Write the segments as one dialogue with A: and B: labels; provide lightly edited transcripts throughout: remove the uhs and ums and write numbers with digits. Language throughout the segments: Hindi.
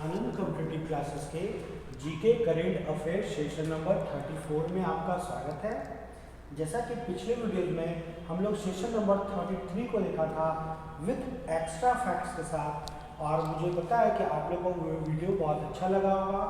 A: आनंद कॉम्पिटिटिव क्लासेस के GK current affair session number 34 में आपका स्वागत है। जैसा कि पिछले वीडियो में हम लोग सेशन नंबर 33 को देखा था विथ एक्स्ट्रा फैक्ट्स के साथ, और मुझे पता है कि आप लोगों को वीडियो बहुत अच्छा लगा होगा।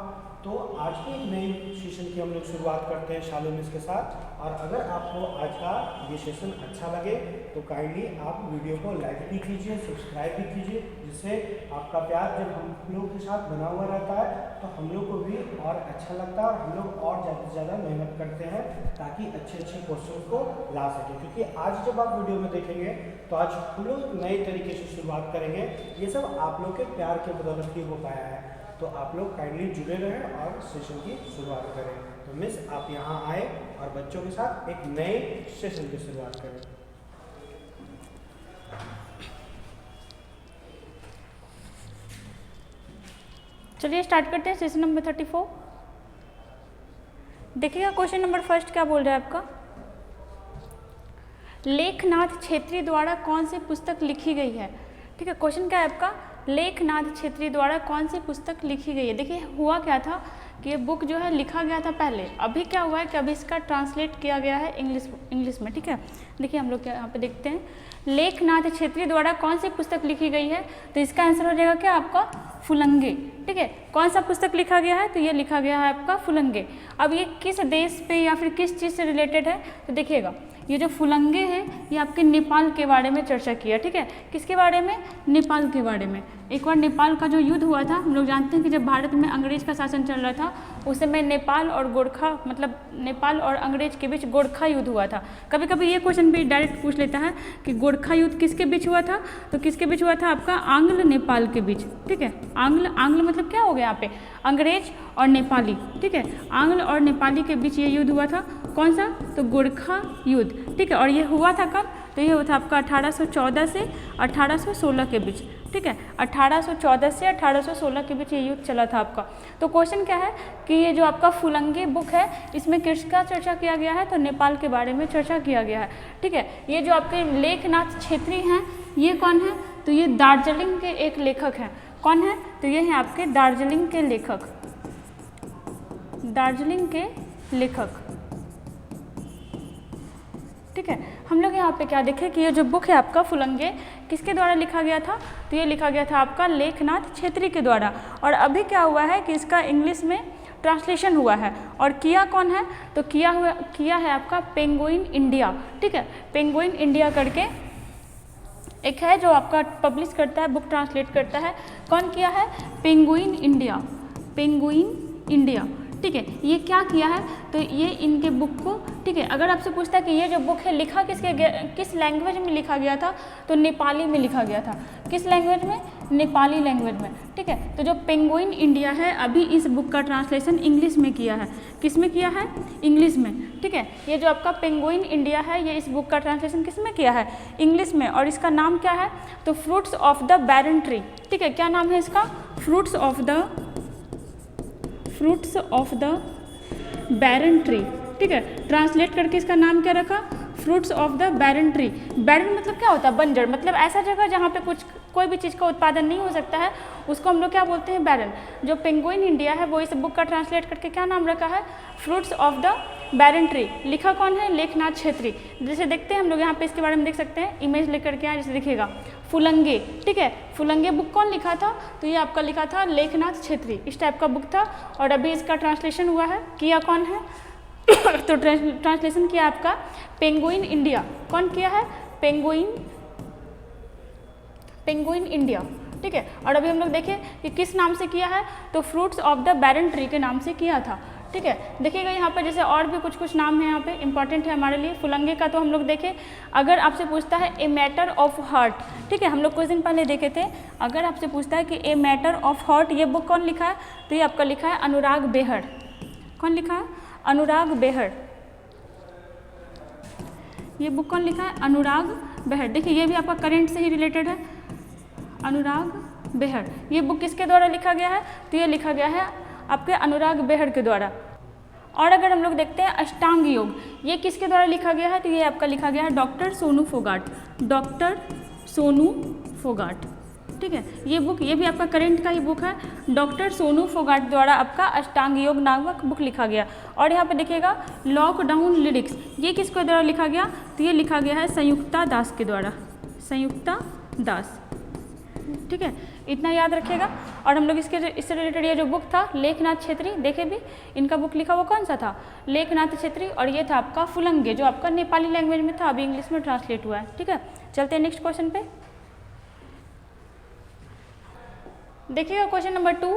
A: तो आज के नए सेशन की हम लोग शुरुआत करते हैं शालू मिस के साथ। और अगर आपको आज का ये सेशन अच्छा लगे तो काइंडली आप वीडियो को लाइक भी कीजिए, सब्सक्राइब भी कीजिए, जिससे आपका प्यार जब हम लोग के साथ बना हुआ रहता है तो हम लोग को भी और अच्छा लगता है और हम लोग और ज़्यादा से ज़्यादा मेहनत करते हैं ताकि अच्छे अच्छे क्वेश्चन को ला सकें। क्योंकि आज जब आप वीडियो में देखेंगे तो आज हम लोग नए तरीके से शुरुआत करेंगे। ये सब आप लोग के प्यार के बदौलत ही हो पाया है, तो आप लोग काइंडली जुड़े रहें और सेशन की शुरुआत करें। तो मिस आप यहाँ आए और बच्चों के साथ एक नए सेशन की शुरुआत करें।
B: चलिए स्टार्ट करते हैं सेशन नंबर 34। देखिएगा क्वेश्चन नंबर फर्स्ट क्या बोल रहा है आपका, लेखनाथ छेत्री द्वारा कौन सी पुस्तक लिखी गई है। ठीक है, क्वेश्चन क्या है आपका, लेखनाथ छेत्री द्वारा कौन सी पुस्तक लिखी गई है। देखिए हुआ क्या था कि ये बुक जो है लिखा गया था पहले, अभी क्या हुआ है कि अभी इसका ट्रांसलेट किया गया है इंग्लिश में। ठीक है, देखिए हम लोग यहाँ पे देखते हैं लेखनाथ छेत्री द्वारा कौन सी पुस्तक लिखी गई है, तो इसका आंसर हो जाएगा क्या आपका, फुलंगे। ठीक है, कौन सा पुस्तक लिखा गया है, तो ये लिखा गया है आपका फुलंगे। अब ये किस देश पे या फिर किस चीज़ से रिलेटेड है, तो देखिएगा ये जो फुलंगे हैं ये आपके नेपाल के बारे में चर्चा किया। ठीक है, किसके बारे में, नेपाल के बारे में। एक बार नेपाल का जो युद्ध हुआ था, हम लोग जानते हैं कि जब भारत में अंग्रेज का शासन चल रहा था उस समय नेपाल और गोरखा, मतलब नेपाल और अंग्रेज के बीच गोरखा युद्ध हुआ था। कभी कभी ये क्वेश्चन भी डायरेक्ट पूछ लेता है कि गोरखा युद्ध किसके बीच हुआ था, तो किसके बीच हुआ था आपका, आंग्ल नेपाल के बीच। ठीक है, आंग्ल मतलब क्या हो गया यहाँ पे, अंग्रेज और नेपाली। ठीक है, आंग्ल और नेपाली के बीच ये युद्ध हुआ था, कौन सा, तो गोरखा युद्ध। ठीक है, और ये हुआ था कब, तो ये हुआ था आपका 1814 से 1816 के बीच। ठीक है, 1814 से 1816 के बीच ये युद्ध चला था आपका। तो क्वेश्चन क्या है कि ये जो आपका फुलंगे बुक है इसमें किसका चर्चा किया गया है, तो नेपाल के बारे में चर्चा किया गया है। ठीक है, ये जो आपके लेखनाथ छेत्री हैं ये कौन है, तो ये दार्जिलिंग के एक लेखक हैं। कौन है, तो ये हैं आपके दार्जिलिंग के लेखक, दार्जिलिंग के लेखक। ठीक है, हम लोग यहाँ पे क्या देखें कि ये जो बुक है आपका फुलंगे किसके द्वारा लिखा गया था, तो ये लिखा गया था आपका लेखनाथ छेत्री के द्वारा। और अभी क्या हुआ है कि इसका इंग्लिश में ट्रांसलेशन हुआ है, और किया कौन है, तो किया है आपका पेंगुइन इंडिया। ठीक है, पेंगुइन इंडिया करके एक है जो आपका पब्लिश करता है, बुक ट्रांसलेट करता है। कौन किया है, पेंगुइन इंडिया, पेंगुइन इंडिया। ठीक है, ये क्या किया है, तो ये इनके बुक को, ठीक है, अगर आपसे पूछता है कि ये जो बुक है लिखा किस लैंग्वेज में लिखा गया था, तो नेपाली में लिखा गया था। किस लैंग्वेज में, नेपाली लैंग्वेज में। ठीक है, तो जो पेंगुइन इंडिया है अभी इस बुक का ट्रांसलेशन इंग्लिश में किया है। किस में किया है, इंग्लिश में। ठीक है, ये जो आपका पेंगुइन इंडिया है ये इस बुक का ट्रांसलेशन किस में किया है, इंग्लिश में। और इसका नाम क्या है, तो fruits of the barren tree. ठीक है, क्या नाम है इसका, fruits of the barren tree. ठीक है, ट्रांसलेट करके इसका नाम क्या रखा, fruits of the barren tree. Barren मतलब क्या होता है, बंजर, मतलब ऐसा जगह जहाँ पे कोई भी चीज़ का उत्पादन नहीं हो सकता है उसको हम लोग क्या बोलते हैं, बैरन। जो पेंगुइन इंडिया है वो इस बुक का ट्रांसलेट करके क्या नाम रखा है, fruits of the barren tree. लिखा कौन है, लेखनाथ छेत्री। जैसे देखते हैं हम लोग यहाँ पे इसके बारे में देख सकते हैं, इमेज लेकर के आए, जैसे देखिएगा फुलंगे। ठीक है, फुलंगे बुक कौन लिखा था, तो ये आपका लिखा था लेखनाथ छेत्री, इस टाइप का बुक था। और अभी इसका ट्रांसलेशन हुआ है, किया कौन है तो ट्रांसलेशन किया आपका पेंगुइन इंडिया। कौन किया है, पेंगुइन इंडिया। ठीक है, और अभी हम लोग देखें कि किस नाम से किया है, तो fruits of the barren tree के नाम से किया था। ठीक है, देखिएगा यहाँ पर जैसे और भी कुछ नाम है यहाँ पे इंपॉर्टेंट है हमारे लिए। फुलंगे का तो हम लोग देखें, अगर आपसे पूछता है ए मैटर ऑफ हार्ट, ठीक है, हम लोग कुछ दिन पहले देखे थे, अगर आपसे पूछता है कि ए मैटर ऑफ हार्ट ये बुक कौन लिखा है, तो ये आपका लिखा है अनुराग बेहड़। कौन लिखा है, अनुराग बेहड़। ये बुक कौन लिखा है, अनुराग बेहड़। देखिए ये भी आपका करेंट से ही रिलेटेड है, अनुराग बेहड़। ये बुक किसके द्वारा लिखा गया है, तो ये लिखा गया है आपके अनुराग बेहड़ के द्वारा। और अगर हम लोग देखते हैं अष्टांग योग, ये किसके द्वारा लिखा गया है, तो ये आपका लिखा गया है डॉक्टर सोनू फोगाट, डॉक्टर सोनू फोगाट। ठीक है। ये बुक, ये भी आपका करंट का ही बुक है, डॉक्टर सोनू फोगाट द्वारा आपका अष्टांग योग नामक बुक लिखा गया। और यहाँ पे देखिएगा लॉकडाउन लिरिक्स, ये किसके द्वारा लिखा गया, तो ये लिखा गया है संयुक्ता दास के द्वारा, संयुक्ता दास, ठीक है, इतना याद रखिएगा। और हम लोग इससे रिलेटेड ये जो बुक था लेखनाथ छेत्री, देखे भी इनका बुक लिखा वो कौन सा था, लेखनाथ छेत्री, और ये था आपका फुलंगे जो आपका नेपाली लैंग्वेज में था, अभी इंग्लिश में ट्रांसलेट हुआ है, ठीक है। चलते हैं नेक्स्ट क्वेश्चन पे। देखिएगा क्वेश्चन नंबर 2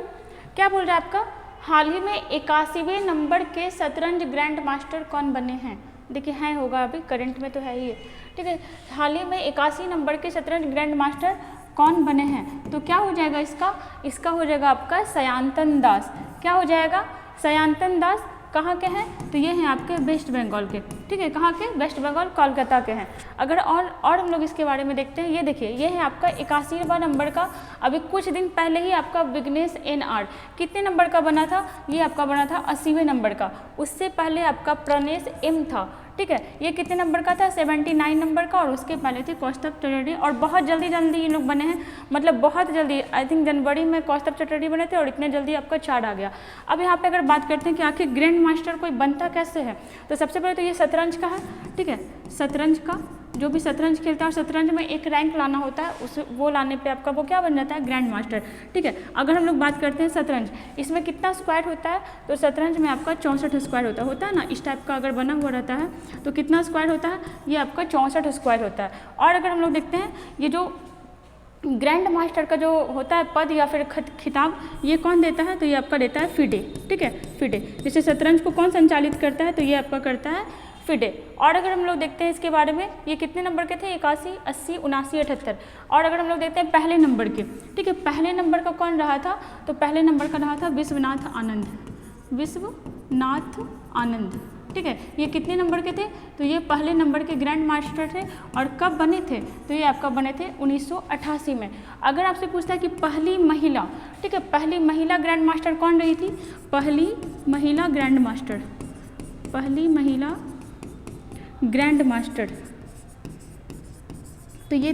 B: क्या बोल रहा है आपका, हाल ही में 81वें नंबर के शतरंज ग्रैंड मास्टर कौन बने हैं। देखिए है होगा, अभी करंट में तो है ही, ठीक है। हाल ही में 81 नंबर के शतरंज ग्रैंड मास्टर कौन बने हैं, तो क्या हो जाएगा इसका हो जाएगा आपका सयांतन दास। क्या हो जाएगा, सयांतन दास कहाँ के हैं, तो ये हैं आपके वेस्ट बंगाल के, ठीक है, कहाँ के, वेस्ट बंगाल कोलकाता के हैं। अगर और हम लोग इसके बारे में देखते हैं, ये देखिए ये है आपका 81वां नंबर का, अभी कुछ दिन पहले ही आपका विघ्नेश NR कितने नंबर का बना था, ये आपका बना था 80वें नंबर का, उससे पहले आपका प्रणेश M था, ठीक है, ये कितने नंबर का था, 79 नंबर का, और उसके पहले थे कौस्तुभ चटर्जी, और बहुत जल्दी ये लोग बने हैं, मतलब बहुत जल्दी, आई थिंक जनवरी में कौस्तुभ चटर्जी बने थे और इतने जल्दी आपका 4 आ गया। अब यहाँ पे अगर बात करते हैं कि आखिर ग्रैंड मास्टर कोई बनता कैसे है, तो सबसे पहले तो ये शतरंज का है, ठीक है, शतरंज का जो भी शतरंज खेलता है, शतरंज में एक रैंक लाना होता है, उस वो लाने पे आपका वो क्या बन जाता है, ग्रैंड मास्टर, ठीक है। अगर हम लोग बात करते हैं शतरंज, इसमें कितना स्क्वायर होता है, तो शतरंज में आपका 64 स्क्वायर होता है ना, इस टाइप का अगर बना हुआ रहता है तो कितना स्क्वायर होता है, ये आपका 64 स्क्वायर होता है। और अगर हम लोग देखते हैं ये जो ग्रैंड मास्टर का जो होता है पद या फिर खिताब, ये कौन देता है, तो ये आपका देता है फिडे, ठीक है, फिडे। जैसे शतरंज को कौन संचालित करता है, तो ये आपका करता है फिडे। और अगर हम लोग देखते हैं इसके बारे में, ये कितने नंबर के थे, 81, 80, 79, 78। और अगर हम लोग देखते हैं पहले नंबर के, ठीक है, पहले नंबर का कौन रहा था, तो पहले नंबर का रहा था विश्वनाथ आनंद, विश्वनाथ आनंद, ठीक है। ये कितने नंबर के थे, तो ये पहले नंबर के ग्रैंड मास्टर थे, और कब बने थे, तो ये आपका बने थे 1988 में। अगर आपसे पूछता है कि पहली महिला, ठीक है, पहली महिला ग्रैंड मास्टर कौन रही थी, पहली महिला ग्रैंड मास्टर, पहली महिला ग्रैंड मास्टर, तो ये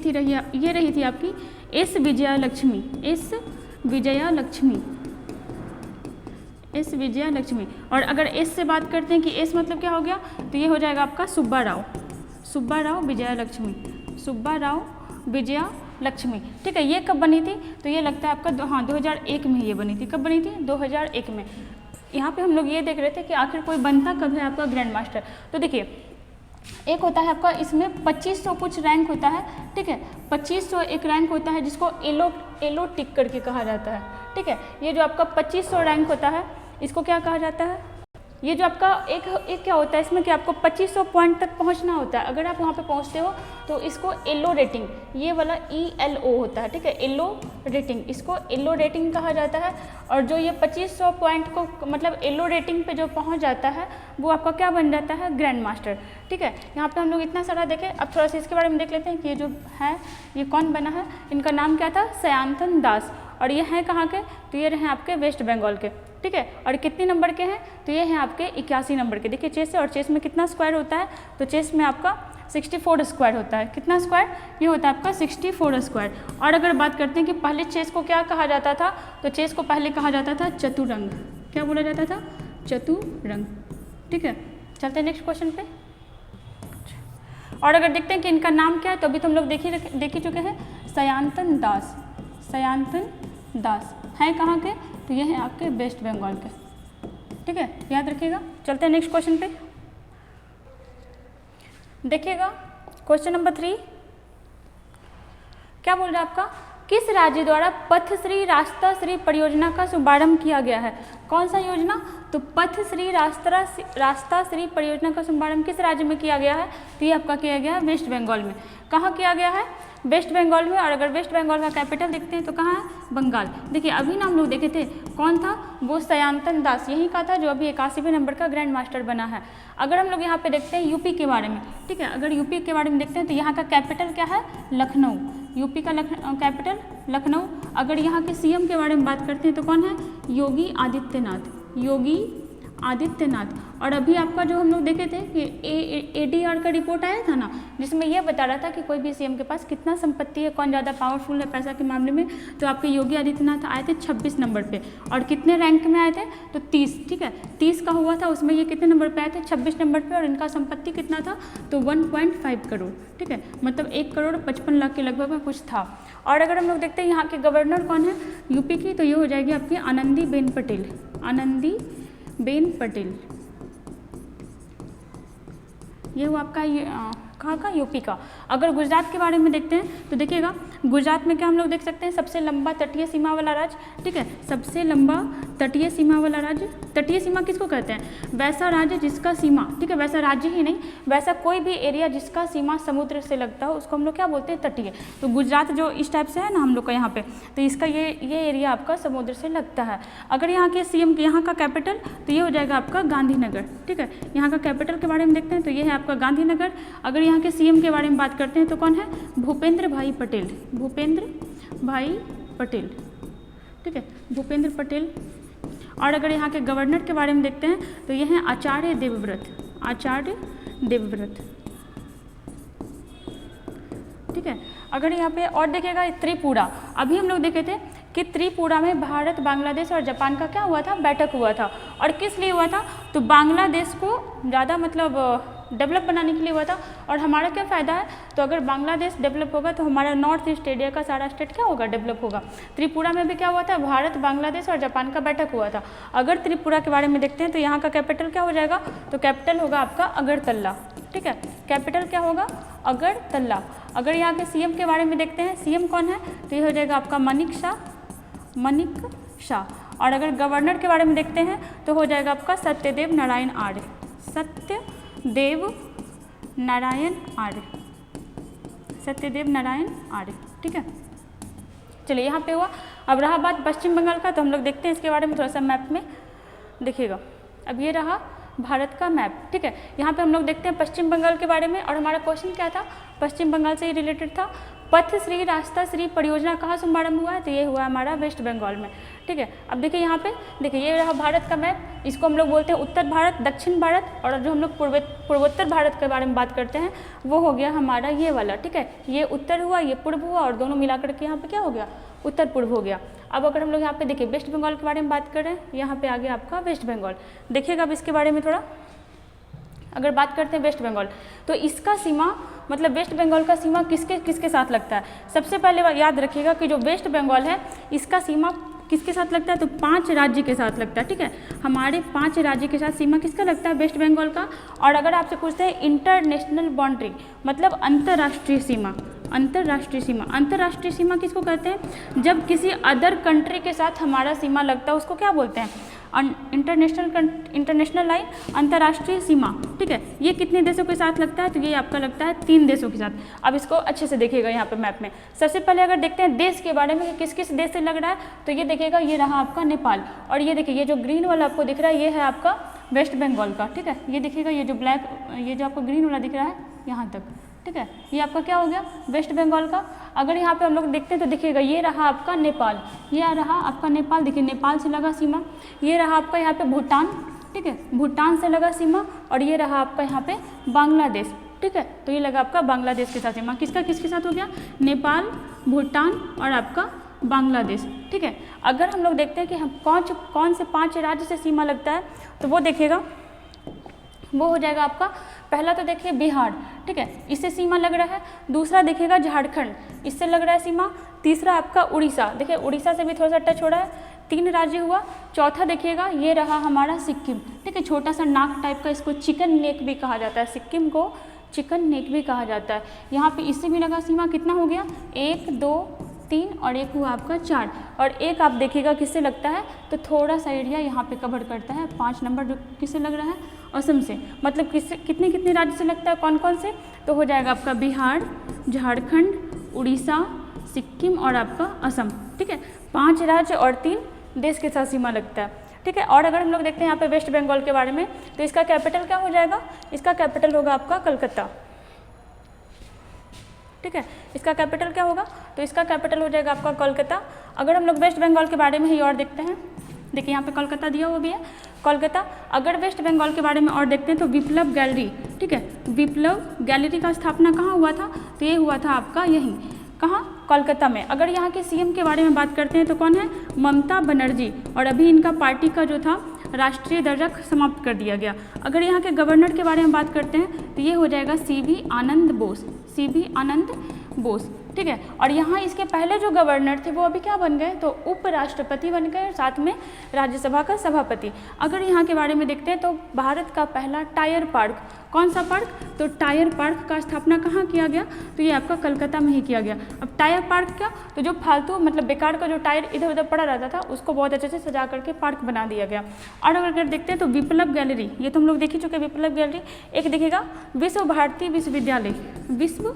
B: रही थी आपकी एस विजयालक्ष्मी, एस विजयालक्ष्मी। और अगर एस से बात करते हैं कि एस मतलब क्या हो गया, तो ये हो जाएगा आपका सुब्बा राव विजयालक्ष्मी, ठीक है। ये कब बनी थी, तो ये लगता है आपका 2001 में ये बनी थी। कब बनी थी, 2001 में। यहाँ पे हम लोग ये देख रहे थे कि आखिर कोई बनता कब है आपका ग्रैंड मास्टर। तो देखिए एक होता है आपका, इसमें 2500 कुछ रैंक होता है, ठीक है, 2500 एक रैंक होता है जिसको एलो टिक करके कहा जाता है, ठीक है। ये जो आपका 2500 रैंक होता है, इसको क्या कहा जाता है, ये जो आपका एक क्या होता है इसमें कि आपको 2500 पॉइंट तक पहुंचना होता है। अगर आप वहाँ पे पहुँचते हो तो इसको एलो रेटिंग, ये वाला ELO होता है, ठीक है, एलो रेटिंग, इसको एलो रेटिंग कहा जाता है। और जो ये 2500 पॉइंट को मतलब एलो रेटिंग पे जो पहुँच जाता है वो आपका क्या बन जाता है, ग्रैंड मास्टर, ठीक है। यहाँ पे हम लोग इतना सारा देखें, अब थोड़ा सा इसके बारे में देख लेते हैं कि ये जो है ये कौन बना है। इनका नाम क्या था, सयांतन दास, और ये हैं कहाँ के, तो ये रहे आपके वेस्ट बंगाल के, ठीक है। और कितने नंबर के हैं, तो ये हैं आपके 81 नंबर के। देखिए चेस है, और चेस में कितना स्क्वायर होता है, तो चेस में आपका 64 स्क्वायर होता है। कितना स्क्वायर, ये होता है आपका 64 स्क्वायर। और अगर बात करते हैं कि पहले चेस को क्या कहा जाता था, तो चेस को पहले कहा जाता था चतुरंग। क्या बोला जाता था, चतुरंग, ठीक है। चलते हैं नेक्स्ट क्वेश्चन पे। और अगर देखते हैं कि इनका नाम क्या है, तो अभी तो हम लोग देख ही चुके हैं, सयांतन दास हैं कहाँ के, तो ये हैं आपके वेस्ट बंगाल के, ठीक है, याद रखिएगा। चलते हैं नेक्स्ट क्वेश्चन पे। देखिएगा क्वेश्चन नंबर 3 क्या बोल रहा है आपका, किस राज्य द्वारा पथश्री रास्ताश्री परियोजना का शुभारंभ किया गया है। कौन सा योजना, तो पथश्री रास्ताश्री परियोजना का शुभारंभ किस राज्य में किया गया है, तो ये आपका किया गया है वेस्ट बंगाल में। कहाँ किया गया है, वेस्ट बंगाल में। और अगर वेस्ट बंगाल का कैपिटल देखते हैं तो कहाँ है, बंगाल। देखिए अभी ना हम लोग देखे थे, कौन था वो, सयांतन दास, यही का था जो अभी 81वें नंबर का ग्रैंड मास्टर बना है। अगर हम लोग यहाँ पे देखते हैं यूपी के बारे में, ठीक है, अगर यूपी के बारे में देखते हैं तो यहाँ का कैपिटल क्या है, लखनऊ, यूपी का कैपिटल लखनऊ। अगर यहाँ के CM के बारे में बात करते हैं तो कौन है, योगी आदित्यनाथ। और अभी आपका जो हम लोग देखे थे कि ADR का रिपोर्ट आया था ना, जिसमें यह बता रहा था कि कोई भी CM के पास कितना संपत्ति है, कौन ज़्यादा पावरफुल है पैसा के मामले में। तो आपके योगी आदित्यनाथ आए थे 26 नंबर पे, और कितने रैंक में आए थे, तो 30, ठीक है 30 का हुआ था, उसमें ये कितने नंबर पे आए थे, 26 नंबर पे, और इनका संपत्ति कितना था, तो 1.5 करोड़, ठीक है, मतलब 1 करोड़ 55 लाख के लगभग में कुछ था। और अगर हम लोग देखते हैं यहाँ के गवर्नर कौन है यूपी की, तो ये हो जाएगी आपकी आनंदीबेन पटेल, आनंदीबेन पटेल। ये हुआ आपका ये कहाँ का, यूपी का। अगर गुजरात के बारे में देखते हैं तो देखिएगा गुजरात में क्या हम लोग देख सकते हैं, सबसे लंबा तटीय सीमा वाला राज्य, ठीक है, सबसे लंबा तटीय सीमा वाला राज्य। तटीय सीमा किसको कहते हैं, वैसा राज्य जिसका सीमा, ठीक है, वैसा राज्य ही नहीं, वैसा कोई भी एरिया जिसका सीमा समुद्र से लगता हो उसको हम लोग क्या बोलते हैं, तटीय। तो गुजरात जो इस टाइप से है ना हम लोग का यहाँ पे, तो इसका ये एरिया आपका समुद्र से लगता है। अगर यहाँ के CM यहाँ का कैपिटल, तो ये हो जाएगा आपका गांधीनगर, ठीक है, यहाँ का कैपिटल के बारे में देखते हैं तो ये है आपका गांधीनगर। अगर यहाँ के CM के बारे में बात करते हैं तो कौन है, भूपेंद्र भाई पटेल, भूपेंद्र भाई पटेल, ठीक है, भूपेंद्र पटेल। और अगर यहाँ के गवर्नर के बारे में देखते हैं तो ये हैं आचार्य देवव्रत, आचार्य देवव्रत, ठीक है। अगर यहाँ पे और देखिएगा त्रिपुरा, अभी हम लोग देखे थे कि त्रिपुरा में भारत, बांग्लादेश और जापान का क्या हुआ था, बैठक हुआ था। और किस लिए हुआ था, तो बांग्लादेश को ज़्यादा मतलब डेवलप बनाने के लिए हुआ था। और हमारा क्या फ़ायदा है, तो अगर बांग्लादेश डेवलप होगा तो हमारा नॉर्थ ईस्ट एरिया का सारा स्टेट क्या होगा, डेवलप होगा। त्रिपुरा में भी क्या हुआ था, भारत, बांग्लादेश और जापान का बैठक हुआ था। अगर त्रिपुरा के बारे में देखते हैं तो यहाँ का कैपिटल क्या हो जाएगा, तो कैपिटल होगा आपका अगरतला, ठीक है, कैपिटल क्या होगा, अगरतला। अगर यहाँ के CM के बारे में देखते हैं, CM कौन है, तो ये हो जाएगा आपका मानिक शाह। और अगर गवर्नर के बारे में देखते हैं तो हो जाएगा आपका सत्यदेव नारायण आर्य, सत्यदेव नारायण आर्य, सत्यदेव नारायण आर्य, ठीक है। चलिए यहाँ पे हुआ। अब रहा बात पश्चिम बंगाल का, तो हम लोग देखते हैं इसके बारे में थोड़ा सा मैप में देखिएगा। अब ये रहा भारत का मैप, ठीक है। यहाँ पे हम लोग देखते हैं पश्चिम बंगाल के बारे में, और हमारा क्वेश्चन क्या था, पश्चिम बंगाल से ही रिलेटेड था। पथ श्री रास्ता श्री परियोजना कहाँ शुभारंभ हुआ है, तो ये हुआ हमारा वेस्ट बंगाल में, ठीक है। अब देखिए यहाँ पे देखिए ये रहा भारत का मैप, इसको हम लोग बोलते हैं उत्तर भारत, दक्षिण भारत, और जो हम लोग पूर्वोत्तर भारत के बारे में बात करते हैं वो हो गया हमारा ये वाला, ठीक है। ये उत्तर हुआ, ये पूर्व हुआ, और दोनों मिलाकर के यहाँ पे क्या हो गया, उत्तर पूर्व हो गया। अब अगर हम लोग यहाँ पे देखिए वेस्ट बंगाल के बारे में बात करें, यहाँ पे आ गया आपका वेस्ट बंगाल। देखिएगा अब इसके बारे में थोड़ा अगर बात करते हैं वेस्ट बंगाल, तो इसका सीमा मतलब वेस्ट बंगाल का सीमा किसके साथ लगता है। सबसे पहले याद रखिएगा कि जो वेस्ट बंगाल है इसका सीमा किसके साथ लगता है, तो 5 राज्य के साथ लगता है, ठीक है। हमारे 5 राज्य के साथ सीमा किसका लगता है, वेस्ट बंगाल का। और अगर आपसे पूछते हैं इंटरनेशनल बाउंड्री मतलब अंतर्राष्ट्रीय सीमा, अंतर्राष्ट्रीय सीमा, अंतर्राष्ट्रीय सीमा किसको कहते हैं, जब किसी अदर कंट्री के साथ हमारा सीमा लगता है उसको क्या बोलते हैं, इंटरनेशनल लाइन, अंतर्राष्ट्रीय सीमा, ठीक है। ये कितने देशों के साथ लगता है, तो ये आपका लगता है 3 देशों के साथ। अब इसको अच्छे से देखिएगा यहाँ पे मैप में। सबसे पहले अगर देखते हैं देश के बारे में कि किस किस देश से लग रहा है, तो ये देखिएगा ये रहा आपका नेपाल, और ये देखिए ये जो ग्रीन वाला आपको दिख रहा है ये है आपका वेस्ट बंगाल का, ठीक है। ये देखिएगा ये जो ब्लैक, ये जो आपको ग्रीन वाला दिख रहा है यहाँ तक, ठीक है, ये आपका क्या हो गया, वेस्ट बंगाल का। अगर यहाँ पे हम लोग देखते हैं तो देखिएगा ये रहा आपका नेपाल, ये आ रहा आपका नेपाल, देखिए नेपाल से लगा सीमा। ये रहा आपका यहाँ पे भूटान, ठीक है, भूटान से लगा सीमा। और ये रहा आपका यहाँ पे बांग्लादेश, ठीक है, तो ये लगा आपका बांग्लादेश के साथ सीमा। किसका किसके साथ हो गया, नेपाल, भूटान और आपका बांग्लादेश, ठीक है। अगर हम लोग देखते हैं कि हम कौन से 5 राज्य से सीमा लगता है, तो वो देखिएगा वो हो जाएगा आपका, पहला तो देखिए बिहार, ठीक है, इससे सीमा लग रहा है। दूसरा देखिएगा झारखंड, इससे लग रहा है सीमा। तीसरा आपका उड़ीसा, देखिए उड़ीसा से भी थोड़ा सा टच हो रहा है, 3 राज्य हुआ। चौथा देखिएगा ये रहा हमारा सिक्किम, ठीक है, छोटा सा नाक टाइप का, इसको चिकन नेक भी कहा जाता है, सिक्किम को चिकन नेक भी कहा जाता है। यहाँ पे इससे भी लगा सीमा, कितना हो गया, 1 2 3 और एक हुआ आपका 4। और एक आप देखिएगा किससे लगता है, तो थोड़ा सा एरिया यहाँ पे कवर करता है, 5 नंबर जो किससे लग रहा है, असम से। मतलब किससे कितने राज्य से लगता है, कौन कौन से, तो हो जाएगा आपका बिहार, झारखंड, उड़ीसा, सिक्किम और आपका असम, ठीक है। 5 राज्य और 3 देश के साथ सीमा लगता है, ठीक है। और अगर हम लोग देखते हैं यहाँ पे वेस्ट बंगाल के बारे में, तो इसका कैपिटल क्या हो जाएगा, इसका कैपिटल होगा आपका कलकत्ता, ठीक है। इसका कैपिटल क्या होगा, तो इसका कैपिटल हो जाएगा आपका कोलकाता। अगर हम लोग वेस्ट बंगाल के बारे में ही और देखते हैं, देखिए यहाँ पे कोलकाता दिया हुआ भी है, कोलकाता। अगर वेस्ट बंगाल के बारे में और देखते हैं तो विप्लव गैलरी, ठीक है, विप्लव गैलरी का स्थापना कहाँ हुआ था, तो ये हुआ था आपका यहीं, कहाँ, कोलकाता में। अगर यहाँ के सीएम के बारे में बात करते हैं तो कौन है, ममता बनर्जी, और अभी इनका पार्टी का जो था राष्ट्रीय दर्जा समाप्त कर दिया गया। अगर यहाँ के गवर्नर के बारे में बात करते हैं तो ये हो जाएगा सीवी आनंद बोस, सीवी आनंद बोस, ठीक है। और यहाँ इसके पहले जो गवर्नर थे वो अभी क्या बन गए, तो उपराष्ट्रपति बन गए और साथ में राज्यसभा का सभापति। अगर यहाँ के बारे में देखते हैं तो भारत का पहला टायर पार्क, कौन सा पार्क, तो टायर पार्क का स्थापना कहाँ किया गया, तो ये आपका कलकत्ता में ही किया गया। अब टायर पार्क क्या, तो जो फालतू मतलब बेकार का जो टायर इधर उधर पड़ा रहता था उसको बहुत अच्छे से सजा करके पार्क बना दिया गया। और अगर देखते हैं तो विप्लव गैलरी, ये तो हम लोग देख ही चुके हैं विप्लव गैलरी। एक दिखेगा विश्व भारती विश्वविद्यालय, विश्व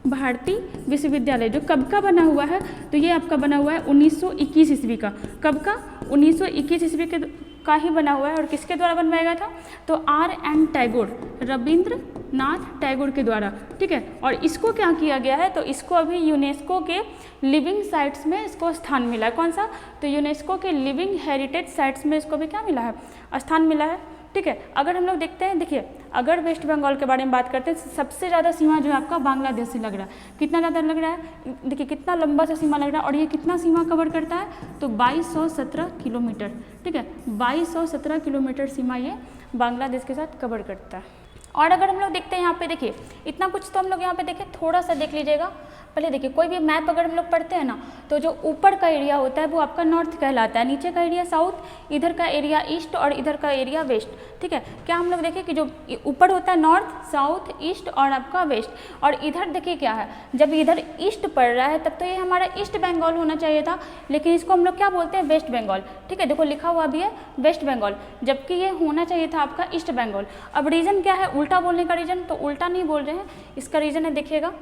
B: भारती विश्वविद्यालय, जो कब का बना हुआ है, तो ये आपका बना हुआ है 1921 ईस्वी का। कब का, 1921 ईस्वी के का ही बना हुआ है। और किसके द्वारा बनवाया गया था, तो R.N. टैगोर, रविंद्रनाथ टैगोर के द्वारा, ठीक है। और इसको क्या किया गया है, तो इसको अभी यूनेस्को के लिविंग साइट्स में इसको स्थान मिला है। कौन सा, तो यूनेस्को के लिविंग हेरिटेज साइट्स में इसको भी क्या मिला है, स्थान मिला है, ठीक है। अगर हम लोग देखते हैं, देखिए अगर वेस्ट बंगाल के बारे में बात करते हैं, सबसे ज़्यादा सीमा जो है आपका बांग्लादेश से लग रहा है। कितना ज़्यादा लग रहा है, देखिए कितना लंबा सा सीमा लग रहा है। और ये कितना सीमा कवर करता है, तो 2217 किलोमीटर, ठीक है, 2217 किलोमीटर सीमा ये बांग्लादेश के साथ कवर करता है। और अगर हम लोग देखते हैं यहाँ पे, देखिए इतना कुछ तो हम लोग यहाँ पे देखें, थोड़ा सा देख लीजिएगा पहले। देखिए कोई भी मैप अगर हम लोग पढ़ते हैं ना, तो जो ऊपर का एरिया होता है वो आपका नॉर्थ कहलाता है, नीचे का एरिया साउथ, इधर का एरिया ईस्ट और इधर का एरिया वेस्ट, ठीक है। क्या हम लोग देखें कि जो ऊपर होता है नॉर्थ, साउथ, ईस्ट और आपका वेस्ट, और इधर देखिए क्या है, जब इधर ईस्ट पड़ रहा है तब तो ये हमारा ईस्ट बंगाल होना चाहिए था, लेकिन इसको हम लोग क्या बोलते हैं, वेस्ट बंगाल, ठीक है। देखो लिखा हुआ भी है वेस्ट बंगाल, जबकि ये होना चाहिए था आपका ईस्ट बंगाल। अब रीज़न क्या है, उल्टा बोलने का रीज़न, तो उल्टा नहीं बोल रहे हैं, इसका रीज़न है देखिएगा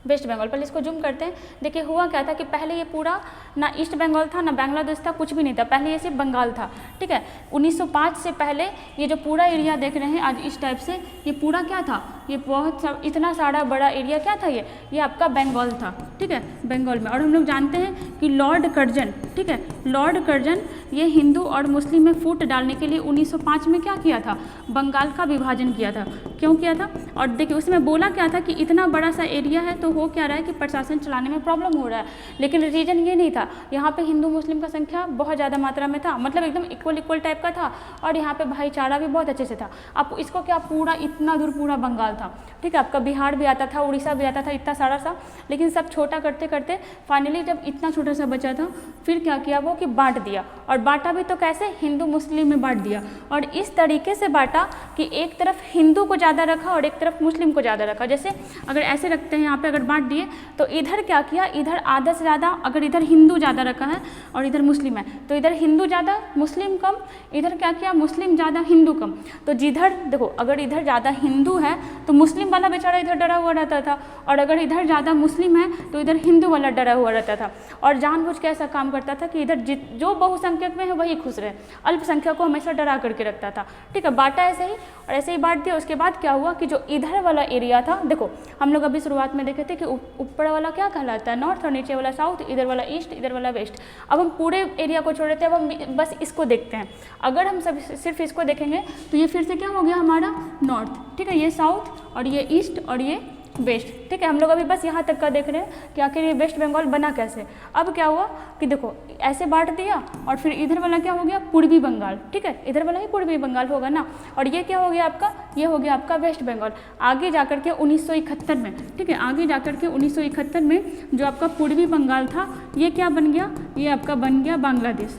B: वेस्ट बंगाल। पहले इसको जूम करते हैं। देखिए हुआ क्या था कि पहले ये पूरा ना ईस्ट बंगाल था ना बांग्लादेश था, कुछ भी नहीं था, पहले ये सिर्फ बंगाल था, ठीक है। 1905 से पहले ये जो पूरा एरिया देख रहे हैं आज इस टाइप से, ये पूरा क्या था, ये बहुत इतना सारा बड़ा एरिया क्या था, ये आपका बंगाल था, ठीक है, बंगाल में। और हम लोग जानते हैं कि लॉर्ड कर्जन, ठीक है, लॉर्ड कर्जन ये हिंदू और मुस्लिम में फूट डालने के लिए 1905 में क्या किया था, बंगाल का विभाजन किया था। क्यों किया था, और देखिए उसमें बोला क्या था कि इतना बड़ा सा एरिया है तो हो क्या रहा है कि प्रशासन चलाने में प्रॉब्लम हो रहा है, लेकिन रीजन ये नहीं था, यहाँ पे हिंदू मुस्लिम का संख्या बहुत ज़्यादा मात्रा में था, मतलब एकदम इक्वल टाइप का था, और यहाँ पे भाईचारा भी बहुत अच्छे से था। आप इसको क्या पूरा इतना दूर पूरा बंगाल था, ठीक है, आपका बिहार भी आता था, उड़ीसा भी आता था, इतना सारा सा, लेकिन सब छोटा करते करते फाइनली जब इतना छोटा सा बचा था फिर क्या किया वो कि बांट दिया। और बांटा भी तो कैसे, हिंदू मुस्लिम में बांट दिया, और इस तरीके से बांटा कि एक तरफ हिंदू को ज़्यादा रखा और एक तरफ मुस्लिम को ज़्यादा रखा। जैसे अगर ऐसे रखते हैं यहाँ पे, अगर बांट दिए तो इधर क्या किया, इधर आधा से ज़्यादा, अगर इधर हिंदू ज़्यादा रखा है और इधर मुस्लिम है तो इधर हिंदू ज़्यादा मुस्लिम कम, इधर क्या किया मुस्लिम ज़्यादा हिंदू कम। तो जिधर देखो अगर इधर ज़्यादा हिंदू है तो मुस्लिम वाला बेचारा इधर डरा हुआ रहता था, और अगर इधर ज़्यादा मुस्लिम है तो इधर हिंदू वाला डरा हुआ रहता था। और जानबूझ के ऐसा काम करता था कि इधर जो बहुसंख्यक में है वही खुश रहे, अल्पसंख्यक को हमेशा डरा करके रखता था, ठीक है। बांटा ऐसे ही, और ऐसे ही बांट दिया। उसके बाद क्या हुआ कि जो इधर वाला एरिया था, देखो हम लोग अभी शुरुआत में देखे थे कि ऊपर वाला क्या कहलाता है नॉर्थ, और नीचे वाला साउथ, इधर वाला ईस्ट, इधर वाला वेस्ट। अब हम पूरे एरिया को छोड़ देते हैं, अब हम बस इसको देखते हैं। अगर हम सब सिर्फ इसको देखेंगे तो ये फिर से क्या हो गया हमारा नॉर्थ, ठीक है, ये साउथ और ये ईस्ट और ये वेस्ट, ठीक है। हम लोग अभी बस यहाँ तक का देख रहे हैं कि आखिर ये वेस्ट बंगाल बना कैसे। अब क्या हुआ कि देखो ऐसे बांट दिया, और फिर इधर वाला क्या हो गया पूर्वी बंगाल, ठीक है, इधर वाला ही पूर्वी बंगाल होगा ना, और ये क्या हो गया आपका, ये हो गया आपका वेस्ट बंगाल। आगे जाकर के 1971 में, ठीक है, आगे जाकर के 1971 में जो आपका पूर्वी बंगाल था ये क्या बन गया, ये आपका बन गया बांग्लादेश,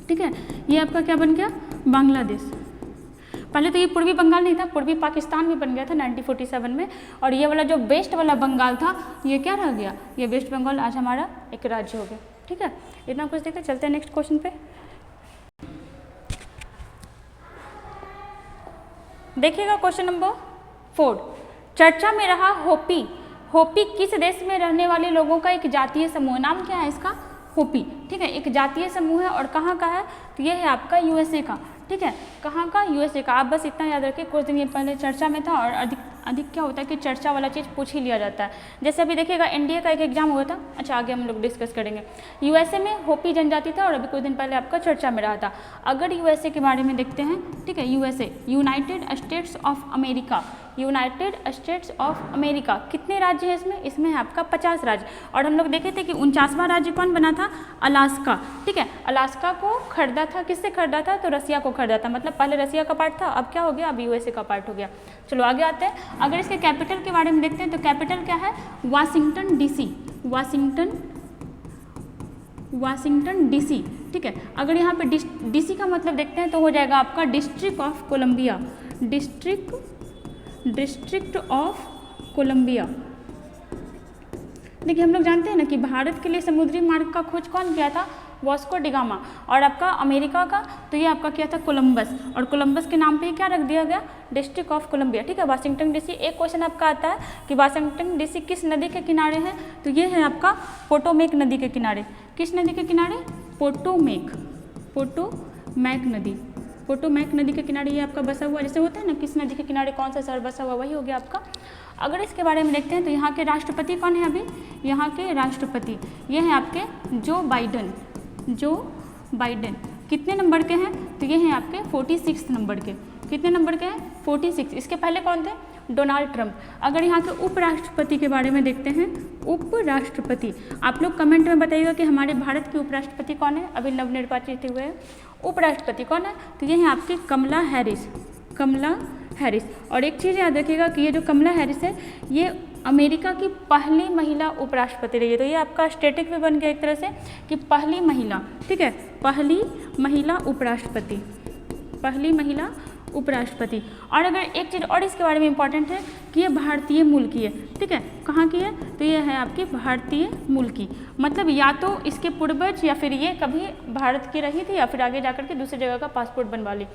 B: ठीक है, ये आपका क्या बन गया बांग्लादेश। पहले तो ये पूर्वी बंगाल नहीं था, पूर्वी पाकिस्तान भी बन गया था 1947 में, और ये वाला जो वेस्ट वाला बंगाल था ये क्या रह गया, ये वेस्ट बंगाल आज हमारा एक राज्य हो गया, ठीक है। इतना कुछ देखते चलते हैं नेक्स्ट क्वेश्चन पे। देखिएगा क्वेश्चन नंबर 4, चर्चा में रहा होपी। होपी किस देश में रहने वाले लोगों का एक जातीय समूह, नाम क्या है इसका, होपी, ठीक है, एक जातीय समूह है, और कहाँ का है, तो ये है आपका यूएसए का, ठीक है, कहाँ का, यूएसए का। आप बस इतना याद रखिए, कुछ दिन ये पहले चर्चा में था और अधिक क्या होता है कि चर्चा वाला चीज़ पूछ ही लिया जाता है। जैसे अभी देखिएगा एनडीए का एक एग्जाम हुआ था, अच्छा आगे हम लोग डिस्कस करेंगे। यूएसए में होपी जनजाति था और अभी कुछ दिन पहले आपका चर्चा में रहा था। अगर यूएसए के बारे में देखते हैं, ठीक है, USA United states of America, United states of America कितने राज्य हैं इसमें? इसमें है आपका 50 राज्य। और हम लोग देखे थे कि 49वां राज्य कौन बना था? अलास्का, ठीक है। अलास्का को खरीदा था, किससे खरीदा था? तो रसिया को खरीदा था, मतलब पहले रसिया का पार्ट था, अब क्या हो गया? अब यूएसए का पार्ट हो गया। चलो आगे आते हैं। अगर इसके कैपिटल के बारे में देखते हैं तो कैपिटल क्या है? वाशिंगटन डीसी, वाशिंगटन डीसी, ठीक है। अगर यहाँ पे डीसी का मतलब देखते हैं तो हो जाएगा आपका district of Columbia, district of Columbia. देखिए हम लोग जानते हैं ना कि भारत के लिए समुद्री मार्ग का खोज कौन किया था? Vasco D gamma. और आपका अमेरिका का तो ये आपका किया था कोलंबस, और कोलंबस के नाम पे ही क्या रख दिया गया? डिस्ट्रिक्ट ऑफ कोलंबिया, ठीक है। वाशिंगटन डीसी, एक क्वेश्चन आपका आता है कि वाशिंगटन डीसी किस नदी के किनारे है? तो ये है आपका पोटोमेक नदी के किनारे। किस नदी के किनारे? पोटोमेक नदी, पोटोमेक नदी के किनारे ये आपका बसा हुआ, जैसे होता है ना किस नदी के किनारे कौन सा शहर बसा हुआ, वही हो गया आपका। अगर इसके बारे में देखते हैं तो यहाँ के राष्ट्रपति कौन है? अभी यहाँ के राष्ट्रपति ये हैं आपके जो बाइडेन। कितने नंबर के हैं? तो ये हैं आपके 46 नंबर के। कितने नंबर के हैं? 46। इसके पहले कौन थे? Donald Trump. अगर यहाँ के उपराष्ट्रपति के बारे में देखते हैं, उपराष्ट्रपति, आप लोग कमेंट में बताइएगा कि हमारे भारत के उपराष्ट्रपति कौन है, अभी नवनिर्वाचित हुए हैं। उपराष्ट्रपति कौन है? तो ये हैं आपके कमला हैरिस। और एक चीज़ याद रखिएगा कि ये जो कमला हैरिस है ये अमेरिका की पहली महिला उपराष्ट्रपति रही है। तो ये आपका स्टेटिक भी बन गया एक तरह से कि पहली महिला, ठीक है, पहली महिला उपराष्ट्रपति। और अगर एक चीज़ और इसके बारे में इम्पॉर्टेंट है कि ये भारतीय मूल की है, ठीक है। कहाँ की है? तो ये है आपकी भारतीय मूल की, मतलब या तो इसके पूर्वज या फिर ये कभी भारत की रही थी या फिर आगे जाकर के दूसरी जगह का पासपोर्ट बनवा ली,